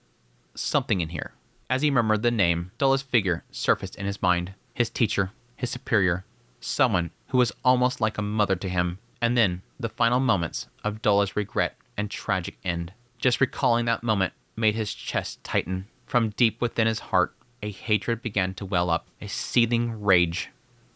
something in here. As he remembered the name, Doula's figure surfaced in his mind. His teacher, his superior, someone who was almost like a mother to him. And then the final moments of Doula's regret and tragic end. Just recalling that moment made his chest tighten. From deep within his heart, a hatred began to well up, a seething rage,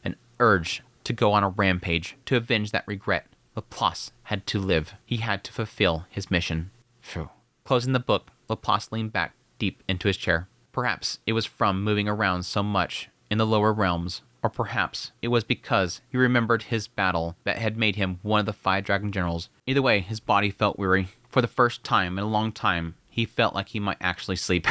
an urge to go on a rampage, to avenge that regret. Laplace had to live. He had to fulfill his mission. Phew. Closing the book, Laplace leaned back deep into his chair. Perhaps it was from moving around so much in the lower realms, or perhaps it was because he remembered his battle that had made him one of the 5 dragon generals. Either way, his body felt weary. For the first time in a long time, he felt like he might actually sleep.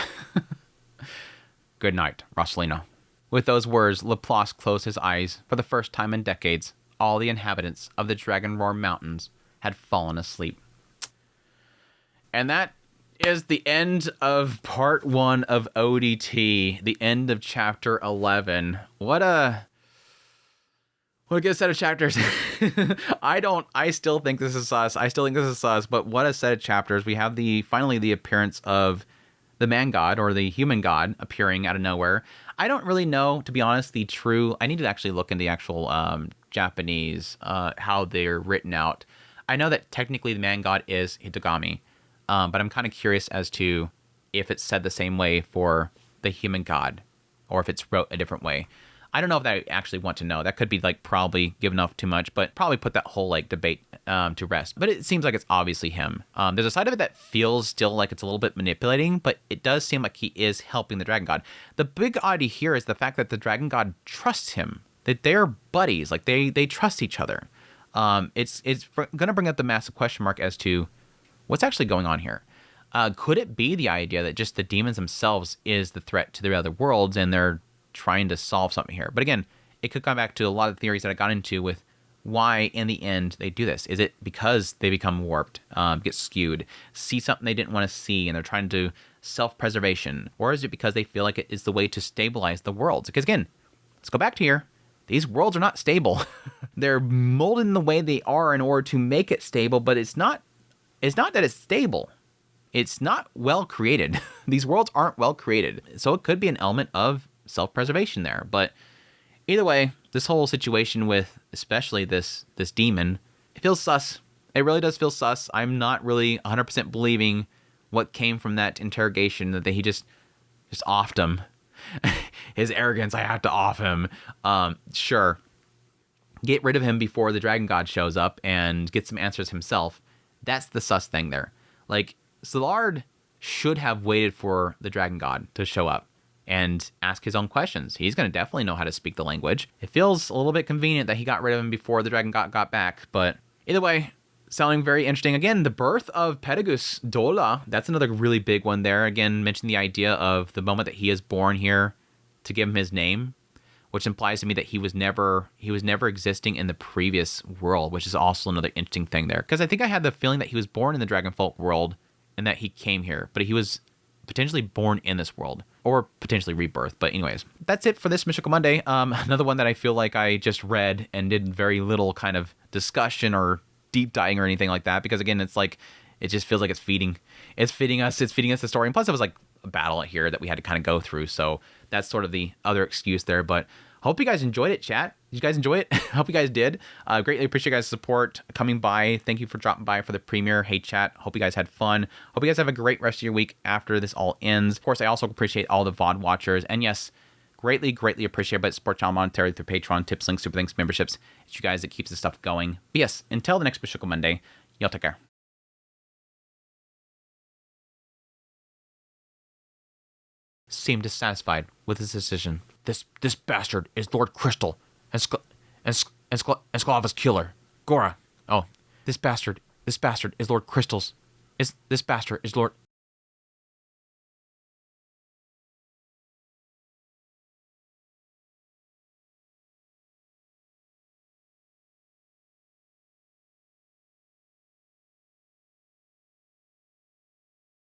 Good night, Rosalino. With those words, Laplace closed his eyes. For the first time in decades, all the inhabitants of the Dragon Roar Mountains had fallen asleep. And that is the end of part 1 of ODT, the end of chapter 11. What a good set of chapters. I still think this is sus. But what a set of chapters. We have finally the appearance of the man god or the human god appearing out of nowhere. I don't really know, to be honest, I need to actually look into the actual Japanese, how they're written out. I know that technically the man god is Hitogami. But I'm kind of curious as to if it's said the same way for the human god or if it's wrote a different way. I don't know if I actually want to know. That could be like probably giving off too much, but probably put that whole like debate to rest. But it seems like it's obviously him. There's a side of it that feels still like it's a little bit manipulating, but it does seem like he is helping the dragon god. The big oddity here is the fact that the dragon god trusts him, that they're buddies, like they trust each other. It's going to bring up the massive question mark as to what's actually going on here. Could it be the idea that just the demons themselves is the threat to the other worlds and they're trying to solve something here? But again, it could come back to a lot of theories that I got into with why in the end they do this. Is it because they become warped, get skewed, see something they didn't want to see and they're trying to do self-preservation? Or is it because they feel like it is the way to stabilize the worlds? Because again, let's go back to here. These worlds are not stable. They're molded in the way they are in order to make it stable, but it's not that it's stable. It's not well created. These worlds aren't well created. So it could be an element of self-preservation there. But either way, this whole situation with especially this demon, it feels sus. It really does feel sus. I'm not really 100% believing what came from that interrogation, that he just offed him. His arrogance, I have to off him. Sure. Get rid of him before the dragon god shows up and get some answers himself. That's the sus thing there. Like, Szilard should have waited for the dragon god to show up and ask his own questions. He's going to definitely know how to speak the language. It feels a little bit convenient that he got rid of him before the dragon god got back, but either way, sounding very interesting. Again, the birth of Pedagos Doula, that's another really big one there. Again, mentioned the idea of the moment that he is born here to give him his name, which implies to me that he was never existing in the previous world, which is also another interesting thing there. Because I think I had the feeling that he was born in the Dragonfolk world and that he came here, but he was potentially born in this world or potentially rebirth. But anyways, that's it for this Mushoku Monday. Another one that I feel like I just read and did very little kind of discussion or deep diving or anything like that, because again, it's like, it just feels like it's feeding us the story. And plus it was like a battle here that we had to kind of go through. So that's sort of the other excuse there, but hope you guys enjoyed it, chat. Did you guys enjoy it? Hope you guys did. Greatly appreciate you guys' support coming by. Thank you for dropping by for the premiere. Hey, chat. Hope you guys had fun. Hope you guys have a great rest of your week after this all ends. Of course, I also appreciate all the VOD watchers. And yes, greatly appreciate by support channel monetarily through Patreon, tips, links, super thanks, memberships. It's you guys that keeps this stuff going. But yes, until the next Mushoku Monday, y'all take care. Seemed dissatisfied with his decision. This bastard is Lord Crystal and Sklava's killer. Gora. Oh, this bastard is Lord Crystal's. This bastard is Lord